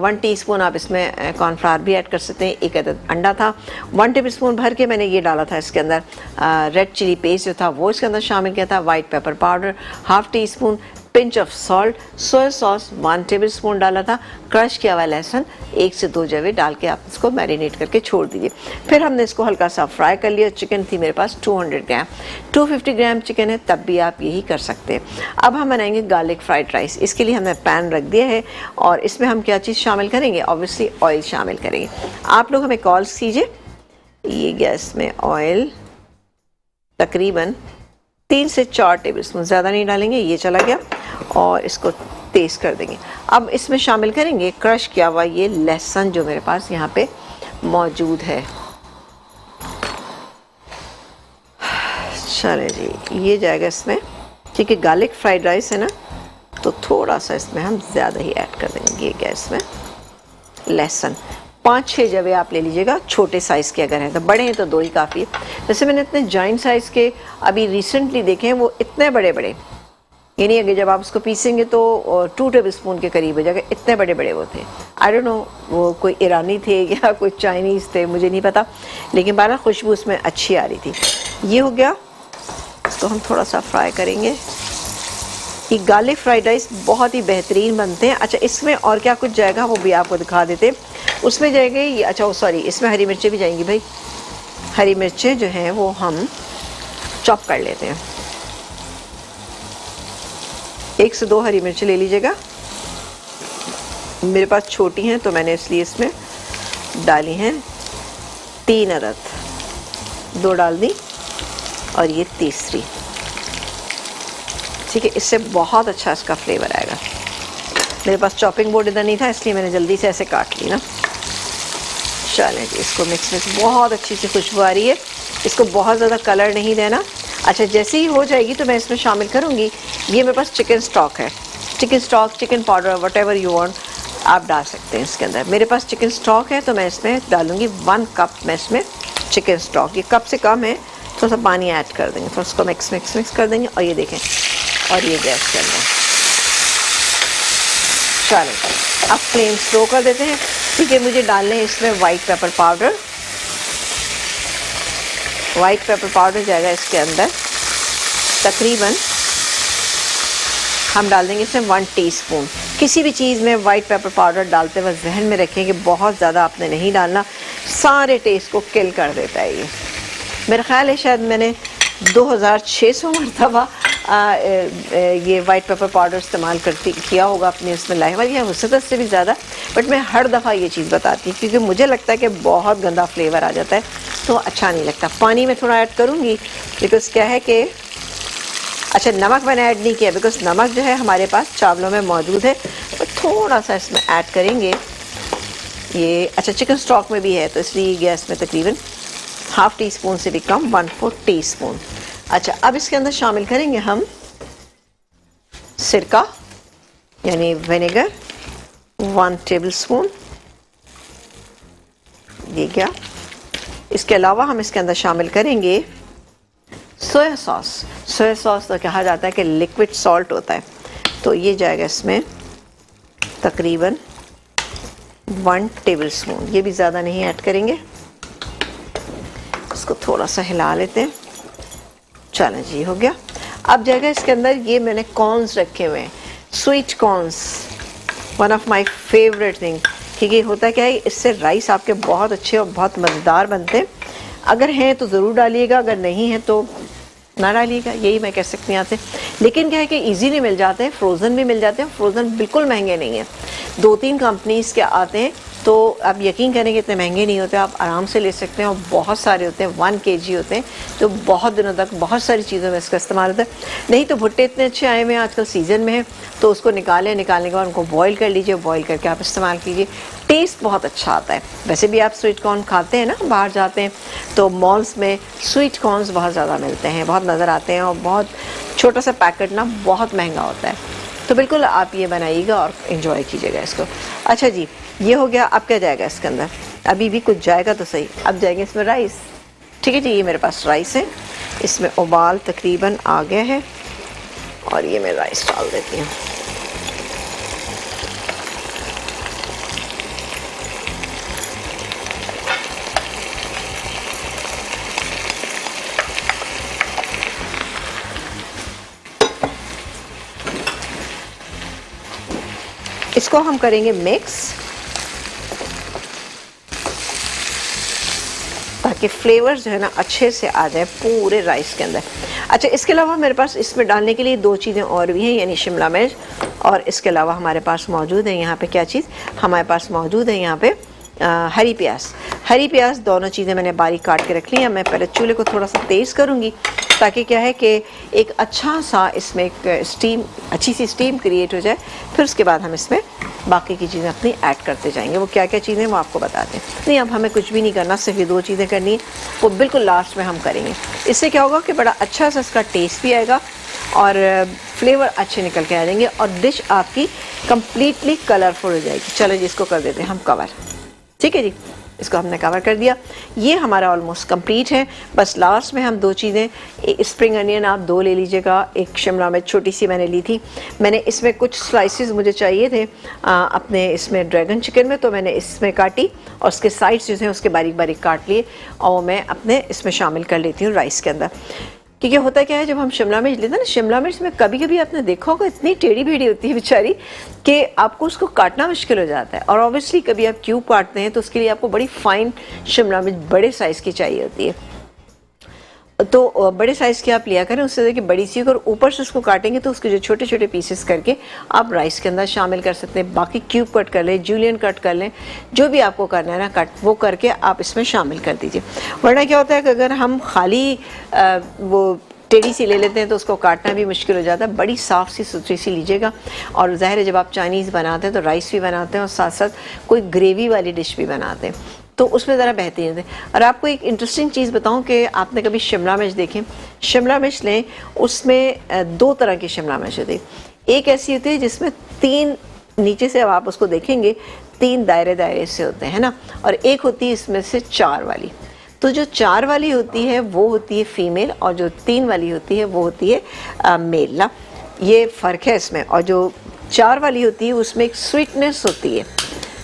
1 टीस्पून आप इसमें कॉर्नफ्लावर भी ऐड कर सकते हैं, 1 अदद अंडा था, 1 टेबलस्पून भर के मैंने ये डाला था इसके अंदर रेड चिली पेस्ट जो था वो इसके अंदर शामिल किया था, white pepper powder 1/2 teaspoon, pinch of salt, soya sauce 1 tablespoon डाला था, क्रश किया हुआ लहसुन 1 से 2 जवे डाल के आप इसको मैरिनेट करके छोड़ दीजिए। फिर हमने इसको हल्का सा फ्राई कर लिया। चिकन थी मेरे पास 200 ग्राम, 250 ग्राम चिकन है तब भी आप यही कर सकते हैं। अब हम बनाएंगे गार्लिक फ्राइड राइस। इसके लिए हमने पैन रख दिया है और इसमें हम क्या चीज़ शामिल करेंगे, ऑब्वियसली ऑयल शामिल करेंगे। आप लोग हमें कॉल कीजिए। ये गैस में ऑयल तकरीबन 3 से 4 टेबलस्पून, ज़्यादा नहीं डालेंगे, ये चला गया, और इसको तेज़ कर देंगे। अब इसमें शामिल करेंगे क्रश किया हुआ ये लहसुन जो मेरे पास यहाँ पे मौजूद है। चले जी, ये जाएगा इसमें, क्योंकि गार्लिक फ्राइड राइस है ना तो थोड़ा सा इसमें हम ज़्यादा ही ऐड कर देंगे। ये गैस में लहसुन 5-6 जवे आप ले लीजिएगा, छोटे साइज़ के अगर हैं तो, बड़े हैं तो 2 ही काफ़ी है। जैसे मैंने इतने जॉइंट साइज़ के अभी रिसेंटली देखे हैं, वो इतने बड़े बड़े, यानी अगर जब आप उसको पीसेंगे तो 2 टेबलस्पून के करीब हो जाएगा, इतने बड़े बड़े वो थे। आई डोंट नो वो कोई ईरानी थे या कोई चाइनीज़ थे, मुझे नहीं पता, लेकिन बहरहाल खुशबू उसमें अच्छी आ रही थी। ये हो गया, इसको हम थोड़ा सा फ्राई करेंगे। ये गार्लिक फ्राइड राइस बहुत ही बेहतरीन बनते हैं। अच्छा, इसमें और क्या कुछ जाएगा वो भी आपको दिखा देते। उसमें जाएंगे ये, अच्छा सॉरी, इसमें हरी मिर्चें भी जाएंगी भाई। हरी मिर्चें जो हैं वो हम चॉप कर लेते हैं। 1 से 2 हरी मिर्चें ले लीजिएगा। मेरे पास छोटी हैं तो मैंने इसलिए इसमें डाली हैं 3 अदद, 2 डाल दी, और ये तीसरी। ठीक है, इससे बहुत अच्छा इसका फ्लेवर आएगा। मेरे पास चॉपिंग बोर्ड इधर नहीं था इसलिए मैंने जल्दी से ऐसे काट ली ना। चलें जी, इसको मिक्स बहुत अच्छी सी खुशबू आ रही है। इसको बहुत ज़्यादा कलर नहीं देना। अच्छा, जैसे ही हो जाएगी तो मैं इसमें शामिल करूँगी, ये मेरे पास चिकन स्टॉक है, chicken stock, chicken powder, what ever you want आप डाल सकते हैं इसके अंदर। मेरे पास चिकन स्टॉक है तो मैं इसमें डालूँगी 1 कप मैं इसमें चिकन स्टॉक। ये कप से कम है, थोड़ा सा पानी ऐड कर देंगे, थोड़ा उसको मिक्स कर देंगे। और ये देखें, और ये गैस के अंदर चलें। अब फ्लेम स्लो कर देते हैं, क्योंकि मुझे डालने हैं इसमें white pepper powder. White pepper powder जाएगा इसके अंदर तकरीबन, हम डाल देंगे इसमें 1 टीस्पून। किसी भी चीज़ में वाइट पेपर पाउडर डालते वक्त जहन में रखें कि बहुत ज़्यादा आपने नहीं डालना, सारे टेस्ट को किल कर देता है ये। मेरा ख्याल है शायद मैंने 2600 मरतबा ये वाइट पेपर पाउडर इस्तेमाल किया होगा अपने इसमें लाए वाली, या उससे से भी ज़्यादा, बट मैं हर दफ़ा ये चीज़ बताती हूँ क्योंकि मुझे लगता है कि बहुत गंदा फ्लेवर आ जाता है तो अच्छा नहीं लगता। पानी में थोड़ा ऐड करूँगी बिकॉज़ क्या है कि, अच्छा नमक मैंने ऐड नहीं किया बिकॉज़ नमक जो है हमारे पास चावलों में मौजूद है, तो थोड़ा सा इसमें ऐड करेंगे ये। अच्छा, चिकन स्टॉक में भी है तो इसलिए गैस में तकरीबन 1/2 टीस्पून से भी कम, 1/4 टीस्पून। अच्छा, अब इसके अंदर शामिल करेंगे हम सिरका यानी विनेगर 1 टेबलस्पून। ये क्या, इसके अलावा हम इसके अंदर शामिल करेंगे सोया सॉस। सोया सॉस तो कहा जाता है कि लिक्विड सॉल्ट होता है, तो ये जाएगा इसमें तकरीबन 1 टेबलस्पून। ये भी ज़्यादा नहीं ऐड करेंगे, इसको थोड़ा सा हिला लेते हैं। चलें जी, हो गया। अब जाएगा इसके अंदर, ये मैंने कॉर्न्स रखे हुए हैं, sweet corns, one of my favourite thing, क्योंकि होता क्या है इससे राइस आपके बहुत अच्छे और बहुत मज़ेदार बनते हैं। अगर हैं तो ज़रूर डालिएगा, अगर नहीं है तो ना डालिएगा, यही मैं कह सकती हूँ आपसे। लेकिन क्या है कि इजीली मिल जाते हैं, फ्रोज़न भी मिल जाते हैं, फ्रोज़न बिल्कुल महंगे नहीं हैं। 2-3 कंपनीज़ के आते हैं, तो आप यकीन करेंगे इतने महंगे नहीं होते, आप आराम से ले सकते हैं, और बहुत सारे होते हैं, 1 kg होते हैं, तो बहुत दिनों तक बहुत सारी चीज़ों में इसका इस्तेमाल होता है। नहीं तो भुट्टे इतने अच्छे आए हुए हैं आजकल, सीज़न में है, तो उसको निकालने के बाद उनको बॉईल कर लीजिए, बॉईल करके आप इस्तेमाल कीजिए, टेस्ट बहुत अच्छा आता है। वैसे भी आप स्वीट कॉर्न खाते हैं ना, बाहर जाते हैं तो मॉल्स में स्वीट कॉर्न्स बहुत ज़्यादा मिलते हैं, बहुत नज़र आते हैं, और बहुत छोटा सा पैकेट ना बहुत महंगा होता है। तो बिल्कुल आप ये बनाइएगा और इन्जॉय कीजिएगा इसको। अच्छा जी, ये हो गया। अब क्या जाएगा इसके अंदर? अभी भी कुछ जाएगा तो सही। अब जाएंगे इसमें राइस। ठीक है जी, ये मेरे पास राइस है, इसमें उबाल तकरीबन आ गया है और ये मैं राइस डाल देती हूँ। इसको हम करेंगे मिक्स ताकि फ्लेवर्स जो है ना अच्छे से आ जाए पूरे राइस के अंदर। अच्छा, इसके अलावा मेरे पास इसमें डालने के लिए दो चीज़ें और भी हैं, यानी शिमला मिर्च, और इसके अलावा हमारे पास मौजूद है यहाँ पे क्या चीज़, हमारे पास मौजूद है यहाँ पे हरी प्याज। हरी प्याज दोनों चीज़ें मैंने बारीक काट के रख ली हैं। मैं पहले चूल्हे को थोड़ा सा तेज़ करूँगी ताकि क्या है कि एक अच्छा सा इसमें एक स्टीम, अच्छी सी स्टीम क्रिएट हो जाए। फिर उसके बाद हम इसमें बाकी की चीज़ें अपनी ऐड करते जाएंगे। वो क्या क्या चीज़ें वो आपको बताते हैं। नहीं, अब हमें कुछ भी नहीं करना, सिर्फ ये दो चीज़ें करनी है, वो बिल्कुल लास्ट में हम करेंगे। इससे क्या होगा कि बड़ा अच्छा सा इसका टेस्ट भी आएगा और फ्लेवर अच्छे निकल के आ जाएंगे और डिश आपकी कम्प्लीटली कलरफुल हो जाएगी। चलो जी, इसको कर देते हैं हम कवर। ठीक है जी, इसको हमने कवर कर दिया। ये हमारा ऑलमोस्ट कंप्लीट है। बस लास्ट में हम दो चीज़ें, स्प्रिंग अनियन आप दो ले लीजिएगा, एक शिमला मिर्च छोटी सी मैंने ली थी। मैंने इसमें कुछ स्लाइसेस मुझे चाहिए थे अपने इसमें ड्रैगन चिकन में, तो मैंने इसमें काटी और उसके साइड्स जो हैं उसके बारीक बारीक काट लिए और वो मैं अपने इसमें शामिल कर लेती हूँ राइस के अंदर। क्योंकि होता क्या है, जब हम शिमला मिर्च लेते हैं ना, शिमला मिर्च में कभी कभी आपने देखा होगा इतनी टेढ़ी बेढ़ी होती है बेचारी कि आपको उसको काटना मुश्किल हो जाता है। और ऑब्वियसली कभी आप क्यूब काटते हैं तो उसके लिए आपको बड़ी फाइन शिमला मिर्च बड़े साइज़ की चाहिए होती है। तो बड़े साइज़ की आप लिया करें, उससे देखिए बड़ी सी, और ऊपर से उसको काटेंगे तो उसके जो छोटे छोटे पीसेस करके आप राइस के अंदर शामिल कर सकते हैं। बाकी क्यूब कट कर लें, जूलियन कट कर लें, जो भी आपको करना है ना कट, वो करके आप इसमें शामिल कर दीजिए। वरना क्या होता है कि अगर हम खाली वो टेढ़ी सी ले लेते हैं तो उसको काटना भी मुश्किल हो जाता है। बड़ी साफ़ सी सुथरी सी लीजिएगा। और ज़ाहिर है जब आप चाइनीज़ बनाते हैं तो राइस भी बनाते हैं और साथ साथ कोई ग्रेवी वाली डिश भी बनाते हैं, तो उसमें ज़रा बेहतरीन है। और आपको एक इंटरेस्टिंग चीज़ बताऊं कि आपने कभी शिमला मिर्च देखें, शिमला मिर्च लें, उसमें दो तरह की शिमला मिर्च होती है। एक ऐसी होती है जिसमें तीन, नीचे से अब आप उसको देखेंगे तीन दायरे दायरे से होते हैं ना, और एक होती है इसमें से चार वाली। तो जो चार वाली होती है वो होती है फीमेल और जो तीन वाली होती है वो होती है मेल ना। ये फ़र्क है इसमें। और जो चार वाली होती है उसमें एक स्वीटनेस होती है,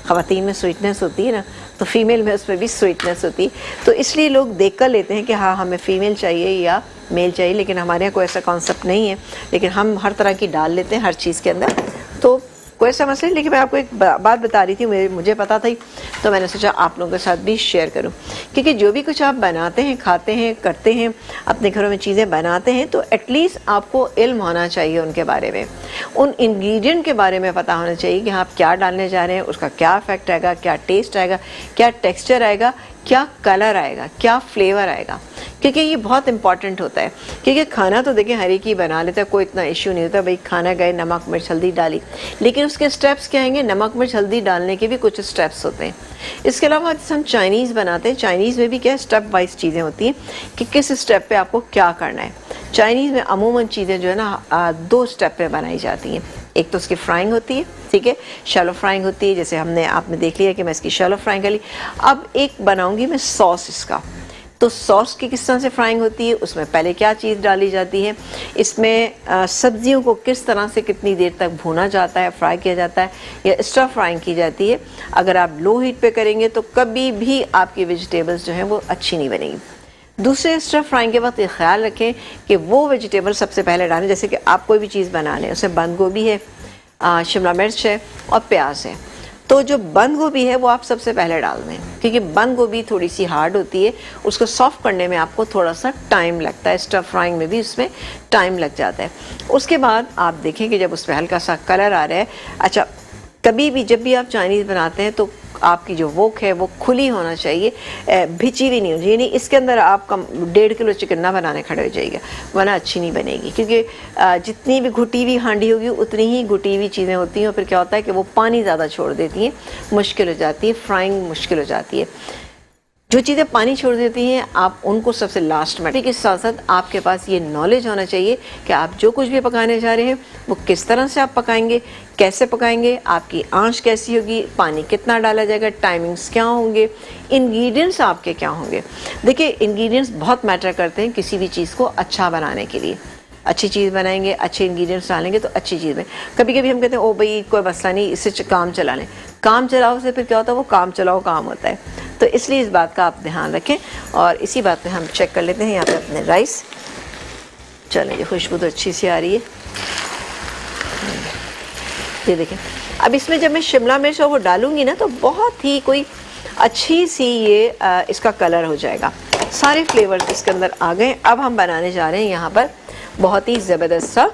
ख़वातीन में स्वीटनेस होती है ना, तो फीमेल में उसमें भी स्वीटनेस होती है। तो इसलिए लोग देख कर लेते हैं कि हाँ हमें फ़ीमेल चाहिए या मेल चाहिए, लेकिन हमारे यहाँ कोई ऐसा कॉन्सेप्ट नहीं है। लेकिन हम हर तरह की डाल लेते हैं हर चीज़ के अंदर, तो कोई ऐसा मसला नहीं। लेकिन मैं आपको एक बात बता रही थी, मुझे पता थी तो मैंने सोचा आप लोगों के साथ भी शेयर करूं। क्योंकि जो भी कुछ आप बनाते हैं, खाते हैं, करते हैं, अपने घरों में चीज़ें बनाते हैं, तो एटलीस्ट आपको इल्म होना चाहिए उनके बारे में, उन इंग्रेडिएंट के बारे में पता होना चाहिए कि आप क्या डालने जा रहे हैं, उसका क्या इफेक्ट आएगा, क्या टेस्ट आएगा, क्या टेक्स्चर आएगा, क्या कलर आएगा, क्या फ्लेवर आएगा। क्योंकि ये बहुत इंपॉर्टेंट होता है। क्योंकि खाना तो देखिए हर एक ही बना लेता है, कोई इतना इश्यू नहीं होता, भाई खाना गए नमक मिर्च हल्दी डाली, लेकिन उसके स्टेप्स क्या आएंगे, नमक मिर्च हल्दी डालने के भी कुछ स्टेप्स होते हैं। इसके अलावा हम चाइनीज़ बनाते हैं, चाइनीज़ में भी क्या स्टेप वाइज चीज़ें होती हैं कि किस स्टेप पे आपको क्या करना है। चाइनीज़ में अमूमन चीज़ें जो है ना दो स्टेप पे बनाई जाती हैं। एक तो उसकी फ्राइंग होती है, ठीक है, शैलो फ्राइंग होती है, जैसे आपने देख लिया कि मैं इसकी शैलो फ्राइंग कर ली। अब एक बनाऊंगी मैं सॉस इसका, तो सॉस की किस तरह से फ्राइंग होती है, उसमें पहले क्या चीज़ डाली जाती है, इसमें सब्जियों को किस तरह से कितनी देर तक भूना जाता है, फ्राई किया जाता है या स्टर फ्राइंग की जाती है। अगर आप लो हीट पे करेंगे तो कभी भी आपकी वेजिटेबल्स जो हैं वो अच्छी नहीं बनेगी। दूसरे स्टर फ्राइंग के वक्त ये ख्याल रखें कि वो वेजिटेबल सबसे पहले डालें। जैसे कि आप कोई भी चीज़ बना लें, उसमें बंद गोभी है, शिमला मिर्च है और प्याज है, तो जो बंद गोभी है वो आप सबसे पहले डाल दें, क्योंकि बंद गोभी थोड़ी सी हार्ड होती है, उसको सॉफ्ट करने में आपको थोड़ा सा टाइम लगता है, स्टर फ्राइंग में भी उसमें टाइम लग जाता है। उसके बाद आप देखें कि जब उसमें हल्का सा कलर आ रहा है। अच्छा, कभी भी जब भी आप चाइनीज़ बनाते हैं तो आपकी जो वोक है वो खुली होना चाहिए, भिची हुई नहीं होनी चाहिए। नहीं, इसके अंदर आप 1.5 किलो चिकन ना बनाने खड़े हो जाइएगा, वरना अच्छी नहीं बनेगी। क्योंकि जितनी भी घुटी हुई हांडी होगी उतनी ही घुटी हुई चीज़ें होती हैं और फिर क्या होता है कि वो पानी ज़्यादा छोड़ देती हैं, मुश्किल हो जाती है, फ्राइंग मुश्किल हो जाती है। जो चीज़ें पानी छोड़ देती हैं आप उनको सबसे लास्ट में। इसके साथ साथ आपके पास ये नॉलेज होना चाहिए कि आप जो कुछ भी पकाने जा रहे हैं वो किस तरह से आप पकाएंगे, कैसे पकाएंगे, आपकी आंच कैसी होगी, पानी कितना डाला जाएगा, टाइमिंग्स क्या होंगे, इंग्रेडिएंट्स आपके क्या होंगे। देखिए इंग्रेडिएंट्स बहुत मैटर करते हैं किसी भी चीज़ को अच्छा बनाने के लिए। अच्छी चीज़ बनाएंगे, अच्छे इंग्रेडिएंट्स डालेंगे तो अच्छी चीज़ में। कभी कभी हम कहते हैं ओ भाई कोई मसला नहीं, इससे काम चला लें। काम चलाओ से फिर क्या होता है, वो काम चलाओ काम होता है। तो इसलिए इस बात का आप ध्यान रखें। और इसी बात पे हम चेक कर लेते हैं यहाँ पे अपने राइस। चलें जी, खुशबू तो अच्छी सी आ रही है, ये देखें। अब इसमें जब मैं शिमला मिर्च और वो डालूंगी ना तो बहुत ही कोई अच्छी सी ये इसका कलर हो जाएगा। सारे फ्लेवर्स इसके अंदर आ गए। अब हम बनाने जा रहे हैं यहाँ पर बहुत ही ज़बरदस्त सा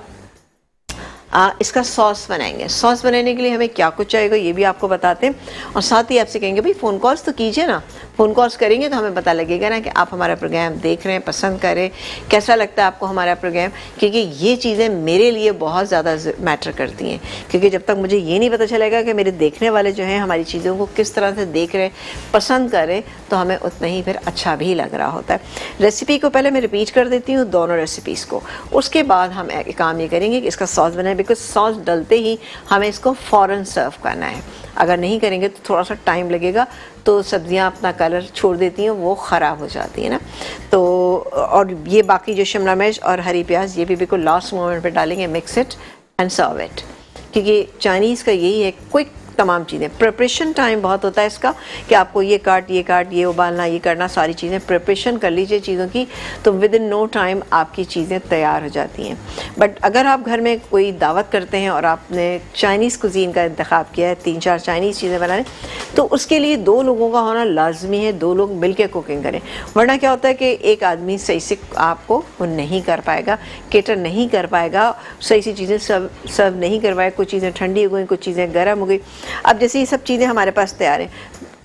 इसका सॉस बनाएंगे। सॉस बनाने के लिए हमें क्या कुछ चाहिएगा ये भी आपको बताते हैं, और साथ ही आपसे कहेंगे भाई फ़ोन कॉल्स तो कीजिए ना। फ़ोन कॉल्स करेंगे तो हमें पता लगेगा ना कि आप हमारा प्रोग्राम देख रहे हैं, पसंद कर रहे हैं, कैसा लगता है आपको हमारा प्रोग्राम। क्योंकि ये चीज़ें मेरे लिए बहुत ज़्यादा मैटर करती हैं, क्योंकि जब तक मुझे ये नहीं पता चलेगा कि मेरे देखने वाले जो हैं हमारी चीज़ों को किस तरह से देख रहे हैं, पसंद कर रहे हैं, तो हमें उतना ही फिर अच्छा भी लग रहा होता है। रेसिपी को पहले मैं रिपीट कर देती हूँ, दोनों रेसिपीज़ को। उसके बाद हम एक काम ये करेंगे कि इसका सॉस बनाए, बिकॉज सॉस डलते ही हमें इसको फ़ौरन सर्व करना है। अगर नहीं करेंगे तो थोड़ा सा टाइम लगेगा, तो सब्जियां अपना कलर छोड़ देती हैं, वो ख़राब हो जाती है ना। तो और ये बाकी जो शिमला मिर्च और हरी प्याज ये भी बिल्कुल लास्ट मोमेंट पे डालेंगे। Mix it and serve it, क्योंकि चाइनीज़ का यही है, क्विक तमाम चीज़ें। प्रिपरेशन टाइम बहुत होता है इसका कि आपको ये काट, ये उबालना, ये करना, सारी चीज़ें प्रिपरेशन कर लीजिए चीज़ों की, तो विद इन नो टाइम आपकी चीज़ें तैयार हो जाती हैं। बट अगर आप घर में कोई दावत करते हैं और आपने चाइनीज़ कुजीन का इंतखाब किया है, 3-4 चाइनीज़ चीज़ें बनाने, तो उसके लिए 2 लोगों का होना लाजमी है। 2 लोग मिल के कुकिंग करें, वरना क्या होता है कि एक आदमी सही से आपको वो नहीं कर पाएगा, केटर नहीं कर पाएगा, सही सी चीज़ें सर्व नहीं कर पाएगा। कुछ चीज़ें ठंडी हो गई, कुछ चीज़ें गर्म हो गई। अब जैसे ये सब चीज़ें हमारे पास तैयार हैं,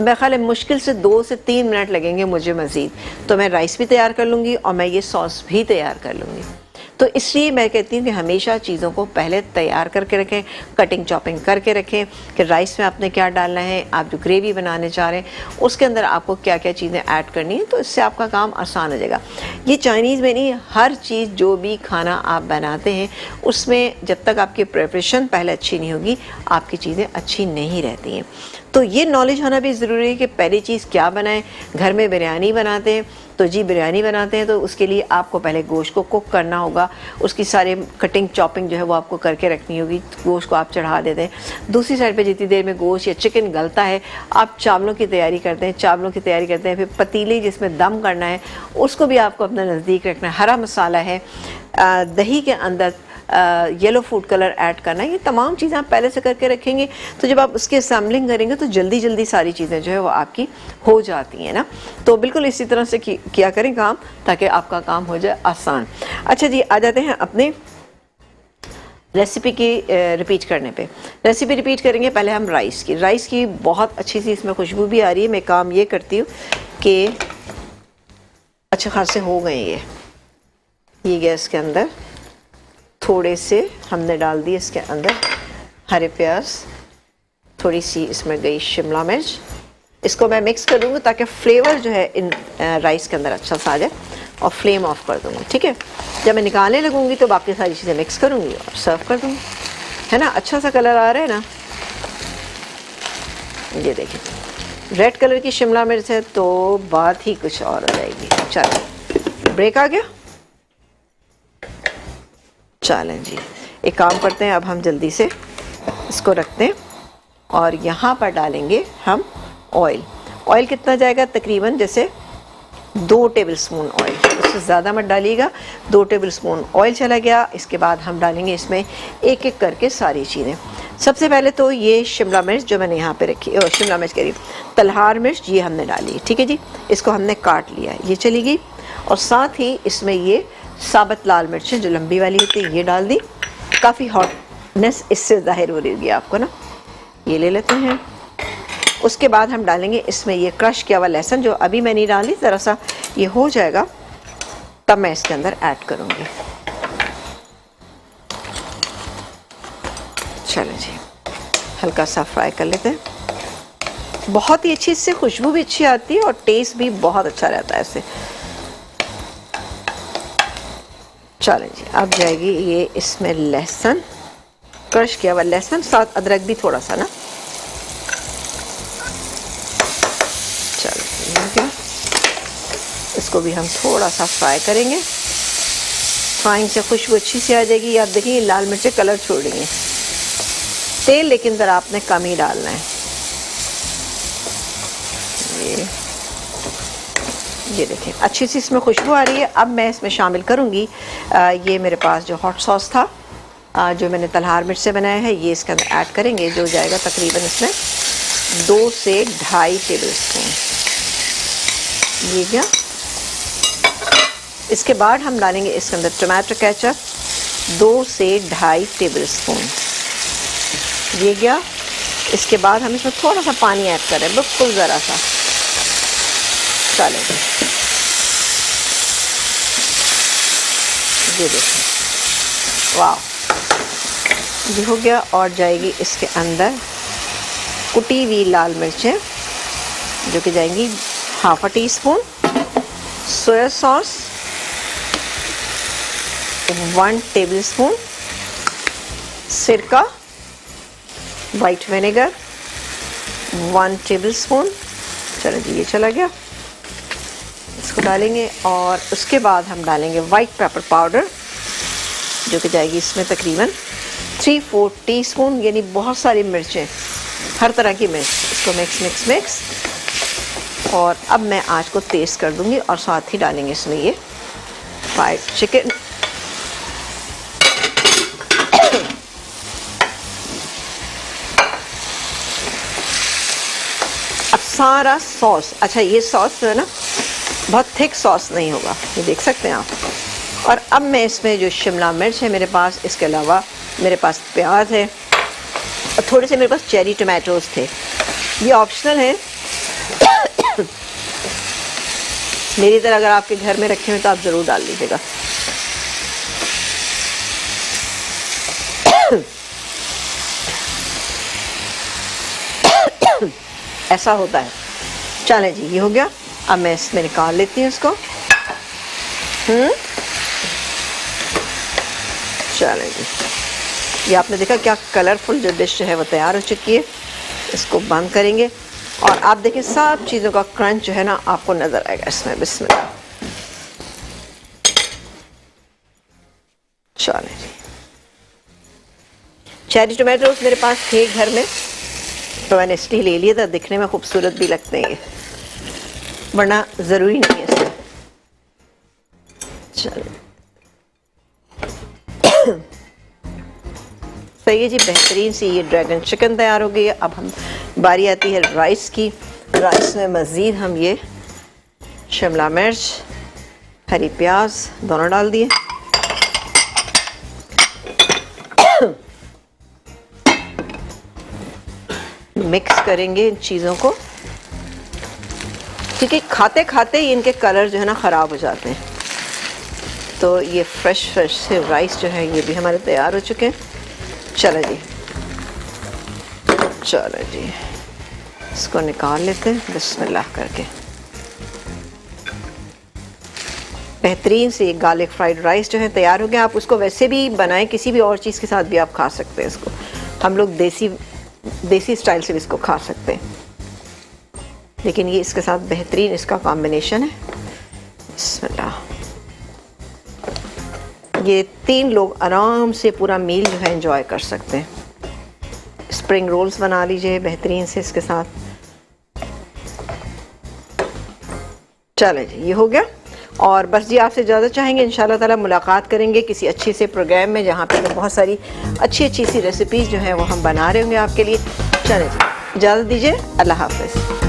मेरा ख्याल है मुश्किल से 2 से 3 मिनट लगेंगे मुझे मज़ीद, तो मैं राइस भी तैयार कर लूँगी और मैं ये सॉस भी तैयार कर लूँगी। तो इसलिए मैं कहती हूँ कि हमेशा चीज़ों को पहले तैयार करके रखें, कटिंग चॉपिंग करके रखें कि राइस में आपने क्या डालना है, आप जो ग्रेवी बनाने जा रहे हैं उसके अंदर आपको क्या क्या चीज़ें ऐड करनी है, तो इससे आपका काम आसान हो जाएगा। ये चाइनीज़ में नहीं, हर चीज़ जो भी खाना आप बनाते हैं उसमें जब तक आपकी प्रिपरेशन पहले अच्छी नहीं होगी आपकी चीज़ें अच्छी नहीं रहती हैं। तो ये नॉलेज होना भी ज़रूरी है कि पहली चीज़ क्या बनाएं। घर में बिरयानी बनाते हैं तो जी बिरयानी बनाते हैं तो उसके लिए आपको पहले गोश्त को कुक करना होगा, उसकी सारे कटिंग चॉपिंग जो है वो आपको करके रखनी होगी। गोश्त को आप चढ़ा देते हैं, दूसरी साइड पे जितनी देर में गोश्त या चिकन गलता है आप चावलों की तैयारी करते हैं। फिर पतीले जिसमें दम करना है उसको भी आपको अपना नज़दीक रखना है। हरा मसाला है, दही के अंदर येलो फूड कलर ऐड करना है। ये तमाम चीज़ें आप पहले से करके रखेंगे तो जब आप उसके सैम्पलिंग करेंगे तो जल्दी जल्दी सारी चीज़ें जो है वो आपकी हो जाती हैं ना। तो बिल्कुल इसी तरह से किया करें काम, ताकि आपका काम हो जाए आसान। अच्छा जी, आ जाते हैं अपने रेसिपी की रिपीट करने पे। रेसिपी रिपीट करेंगे पहले हम राइस की बहुत अच्छी सी इसमें खुशबू भी आ रही है। मैं काम ये करती हूँ कि अच्छे खासे हो गए ये गैस के अंदर थोड़े से हमने डाल दिए इसके अंदर हरे प्याज, थोड़ी सी इसमें गई शिमला मिर्च। इसको मैं मिक्स कर दूँगी ताकि फ्लेवर जो है इन राइस के अंदर अच्छा सा आ जाए, और फ्लेम ऑफ कर दूँगी। ठीक है, जब मैं निकालने लगूँगी तो बाकी सारी चीज़ें मिक्स करूँगी और सर्व कर दूँगी, है ना। अच्छा सा कलर आ रहा है ना, ये देखिए रेड कलर की शिमला मिर्च है तो बात ही कुछ और हो जाएगी। चलो ब्रेक आ गया, चलें जी एक काम करते हैं, अब हम जल्दी से इसको रखते हैं और यहाँ पर डालेंगे हम ऑयल कितना जाएगा, तकरीबन जैसे 2 टेबलस्पून ऑयल, उससे ज़्यादा मत डालिएगा। 2 टेबलस्पून ऑयल चला गया। इसके बाद हम डालेंगे इसमें एक एक करके सारी चीज़ें। सबसे पहले तो ये शिमला मिर्च जो मैंने यहाँ पे रखी, शिमला मिर्च कह रही तलहार मिर्च, ये हमने डाली, ठीक है जी। इसको हमने काट लिया, ये चली गई। और साथ ही इसमें ये साबुत लाल मिर्चें जो लंबी वाली होती है ये डाल दी। काफ़ी हॉटनेस इससे ज़ाहिर हो रही होगी आपको ना, ये ले लेते हैं। उसके बाद हम डालेंगे इसमें ये क्रश किया हुआ लहसुन, जो अभी मैं नहीं डाली, ज़रा सा ये हो जाएगा तब मैं इसके अंदर ऐड करूँगी। चलो जी हल्का सा फ्राई कर लेते हैं। बहुत ही अच्छी, इससे खुशबू भी अच्छी आती है और टेस्ट भी बहुत अच्छा रहता है इससे। चलें जी, अब जाएगी ये इसमें लहसुन, क्रश किया हुआ लहसुन, साथ अदरक भी थोड़ा सा ना। चलो इसको भी हम थोड़ा सा फ्राई करेंगे। फ्राइंग से खुशबू अच्छी सी आ जाएगी। आप देखिए लाल मिर्चें कलर छोड़ रही हैं। तेल लेकिन ज़रा आपने कम ही डालना है। ये देखें अच्छी सी इसमें खुशबू आ रही है। अब मैं इसमें शामिल करूँगी ये मेरे पास जो हॉट सॉस था जो मैंने तलहार मिर्च से बनाया है, ये इसके अंदर ऐड करेंगे, जो जाएगा तकरीबन इसमें 2 से 2.5 टेबल स्पून। ये क्या, इसके बाद हम डालेंगे इसके अंदर टमाटो केचप 2 से 2.5 टेबल स्पून। ये गया। इसके बाद हम इसमें थोड़ा सा पानी ऐड करें, बिल्कुल ज़रा सा। चलें, ये देखिए, वाह, ये हो गया। और जाएगी इसके अंदर कुटी हुई लाल मिर्चें जो कि जाएंगी 1/2 टीस्पून, सोया सॉस 1 टेबलस्पून, सिरका वाइट विनेगर 1 टेबलस्पून। चलो जी, ये चला गया। इसको डालेंगे और उसके बाद हम डालेंगे वाइट पेपर पाउडर जो कि जाएगी इसमें तकरीबन 3/4 टीस्पून, यानी बहुत सारी मिर्चें, हर तरह की मिर्च। इसको मिक्स। और अब मैं आँच को तेज़ कर दूंगी और साथ ही डालेंगे इसमें ये फ्राइड चिकन। अब सारा सॉस, अच्छा ये सॉस जो है ना बहुत थिक सॉस नहीं होगा, ये देख सकते हैं आप। और अब मैं इसमें जो शिमला मिर्च है मेरे पास, इसके अलावा मेरे पास प्याज है और थोड़े से मेरे पास चेरी टमाटोज थे, ये ऑप्शनल है। मेरी तरह अगर आपके घर में रखे हुए तो आप ज़रूर डाल लीजिएगा। ऐसा होता है। चलें जी, ये हो गया। अब मैं इसमें निकाल लेती हूँ इसको। चलें जी, ये आपने देखा क्या कलरफुल जो डिश है वो तैयार हो चुकी है। इसको बंद करेंगे और आप देखें सब चीज़ों का क्रंच जो है ना आपको नज़र आएगा इसमें। बिस्मिल्लाह। चलें जी, चेरी टमाटोज मेरे पास थे घर में तो मैंने इसलिए ले लिया था, दिखने में खूबसूरत भी लगते हैं, वरना ज़रूरी नहीं है इसमें। चलो सही है जी, बेहतरीन सी ये ड्रैगन चिकन तैयार हो गई है। अब हम बारी आती है राइस की। राइस में मज़ीद हम ये शिमला मिर्च, हरी प्याज दोनों डाल दिए। मिक्स करेंगे इन चीज़ों को, क्योंकि खाते खाते ही इनके कलर जो है ना ख़राब हो जाते हैं। तो ये फ्रेश से राइस जो है ये भी हमारे तैयार हो चुके हैं। चलो जी, इसको निकाल लेते हैं बिस्मिल्लाह करके। बेहतरीन से एक गार्लिक फ्राइड राइस जो है तैयार हो गया। आप उसको वैसे भी बनाएं, किसी भी और चीज़ के साथ भी आप खा सकते हैं इसको। हम लोग देसी स्टाइल से भी इसको खा सकते हैं, लेकिन ये इसके साथ बेहतरीन इसका कॉम्बिनेशन है। बिस्मिल्लाह। ये 3 लोग आराम से पूरा मील जो है एंजॉय कर सकते हैं। स्प्रिंग रोल्स बना लीजिए बेहतरीन से इसके साथ। चलें जी, ये हो गया। और बस जी, आपसे ज़्यादा चाहेंगे इंशाल्लाह ताला मुलाकात करेंगे किसी अच्छी से प्रोग्राम में, जहाँ पे बहुत सारी अच्छी सी रेसिपीज़ जो हैं वो हम बना रहे होंगे आपके लिए। चलें जी, इजाज़त दीजिए, अल्लाह हाफ़िज़।